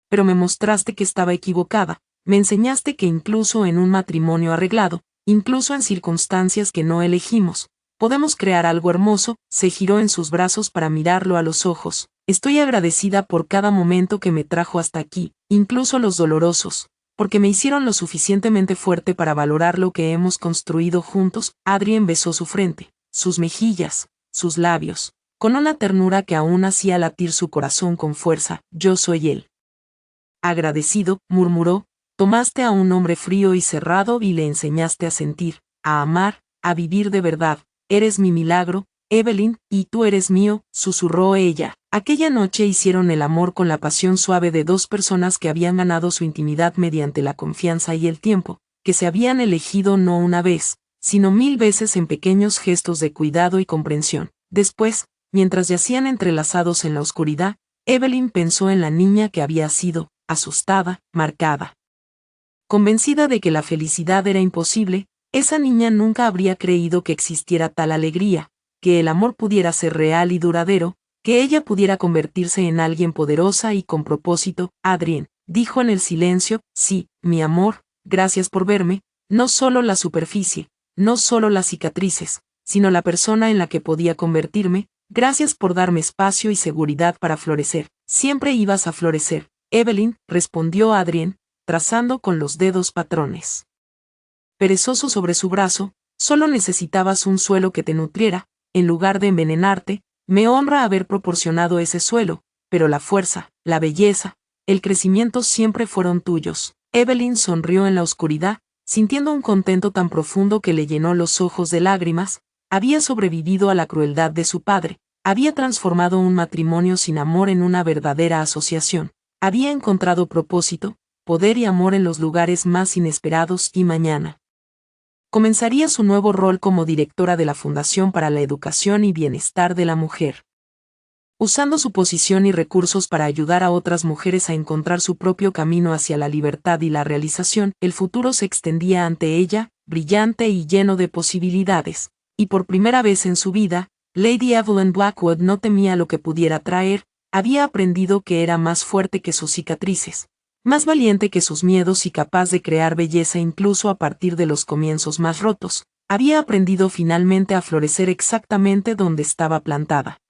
S1: Pero me mostraste que estaba equivocada, me enseñaste que incluso en un matrimonio arreglado, incluso en circunstancias que no elegimos, podemos crear algo hermoso. Se giró en sus brazos para mirarlo a los ojos. Estoy agradecida por cada momento que me trajo hasta aquí, incluso los dolorosos, porque me hicieron lo suficientemente fuerte para valorar lo que hemos construido juntos. Adrien besó su frente, sus mejillas, sus labios, con una ternura que aún hacía latir su corazón con fuerza. Yo soy él. Agradecido, murmuró, tomaste a un hombre frío y cerrado y le enseñaste a sentir, a amar, a vivir de verdad. Eres mi milagro, Evelyn, y tú eres mío, susurró ella. Aquella noche hicieron el amor con la pasión suave de dos personas que habían ganado su intimidad mediante la confianza y el tiempo, que se habían elegido no una vez, sino 1000 veces en pequeños gestos de cuidado y comprensión. Después, mientras yacían entrelazados en la oscuridad, Evelyn pensó en la niña que había sido, asustada, marcada, convencida de que la felicidad era imposible. Esa niña nunca habría creído que existiera tal alegría, que el amor pudiera ser real y duradero, que ella pudiera convertirse en alguien poderosa y con propósito. Adrien, dijo en el silencio, sí, mi amor, gracias por verme, no solo la superficie, no solo las cicatrices, sino la persona en la que podía convertirme. Gracias por darme espacio y seguridad para florecer. Siempre ibas a florecer, Evelyn, respondió Adrien, trazando con los dedos patrones perezoso sobre su brazo. Solo necesitabas un suelo que te nutriera, en lugar de envenenarte. Me honra haber proporcionado ese suelo, pero la fuerza, la belleza, el crecimiento siempre fueron tuyos. Evelyn sonrió en la oscuridad, sintiendo un contento tan profundo que le llenó los ojos de lágrimas. Había sobrevivido a la crueldad de su padre, había transformado un matrimonio sin amor en una verdadera asociación, había encontrado propósito, poder y amor en los lugares más inesperados. Y mañana comenzaría su nuevo rol como directora de la Fundación para la Educación y Bienestar de la Mujer. Usando su posición y recursos para ayudar a otras mujeres a encontrar su propio camino hacia la libertad y la realización, el futuro se extendía ante ella, brillante y lleno de posibilidades. Y por primera vez en su vida, Lady Evelyn Blackwood no temía lo que pudiera traer. Había aprendido que era más fuerte que sus cicatrices, Más valiente que sus miedos y capaz de crear belleza incluso a partir de los comienzos más rotos, había aprendido finalmente a florecer exactamente donde estaba plantada.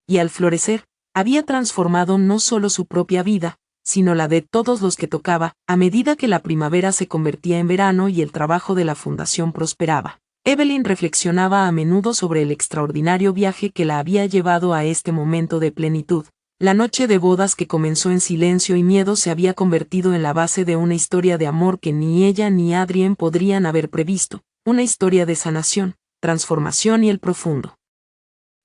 S1: Y al florecer, había transformado no solo su propia vida, sino la de todos los que tocaba, a medida que la primavera se convertía en verano y el trabajo de la fundación prosperaba. Evelyn reflexionaba a menudo sobre el extraordinario viaje que la había llevado a este momento de plenitud. La noche de bodas que comenzó en silencio y miedo se había convertido en la base de una historia de amor que ni ella ni Adrien podrían haber previsto, una historia de sanación, transformación y el profundo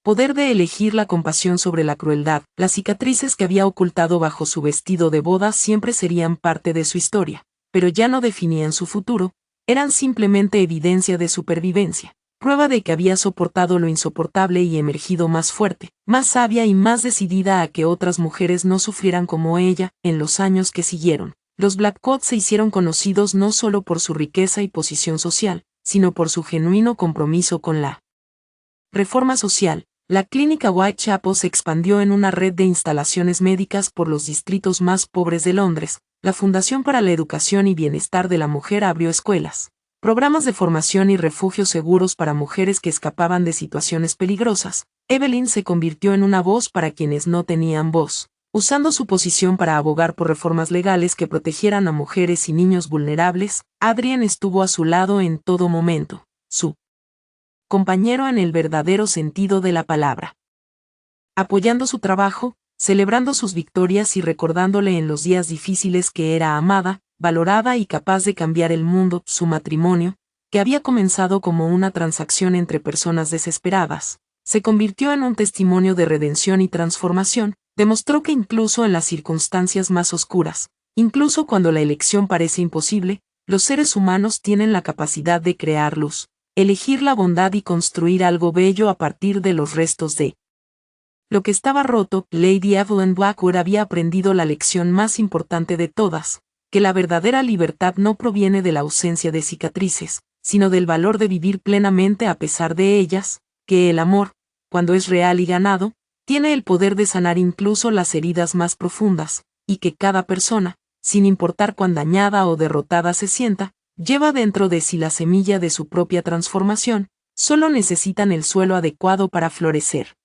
S1: poder de elegir la compasión sobre la crueldad. Las cicatrices que había ocultado bajo su vestido de boda siempre serían parte de su historia, pero ya no definían su futuro, eran simplemente evidencia de supervivencia, prueba de que había soportado lo insoportable y emergido más fuerte, más sabia y más decidida a que otras mujeres no sufrieran como ella. En los años que siguieron, los Blackcoat se hicieron conocidos no solo por su riqueza y posición social, sino por su genuino compromiso con la reforma social. La clínica Whitechapel se expandió en una red de instalaciones médicas por los distritos más pobres de Londres. La Fundación para la Educación y Bienestar de la Mujer abrió escuelas, programas de formación y refugios seguros para mujeres que escapaban de situaciones peligrosas. Evelyn se convirtió en una voz para quienes no tenían voz, usando su posición para abogar por reformas legales que protegieran a mujeres y niños vulnerables. Adrien estuvo a su lado en todo momento, su compañero en el verdadero sentido de la palabra, apoyando su trabajo, celebrando sus victorias y recordándole en los días difíciles que era amada, valorada y capaz de cambiar el mundo. Su matrimonio, que había comenzado como una transacción entre personas desesperadas, se convirtió en un testimonio de redención y transformación. Demostró que incluso en las circunstancias más oscuras, incluso cuando la elección parece imposible, los seres humanos tienen la capacidad de crear luz, elegir la bondad y construir algo bello a partir de los restos de lo que estaba roto. Lady Evelyn Blackwood había aprendido la lección más importante de todas, que la verdadera libertad no proviene de la ausencia de cicatrices, sino del valor de vivir plenamente a pesar de ellas, que el amor, cuando es real y ganado, tiene el poder de sanar incluso las heridas más profundas, y que cada persona, sin importar cuán dañada o derrotada se sienta, lleva dentro de sí la semilla de su propia transformación. Solo necesitan el suelo adecuado para florecer.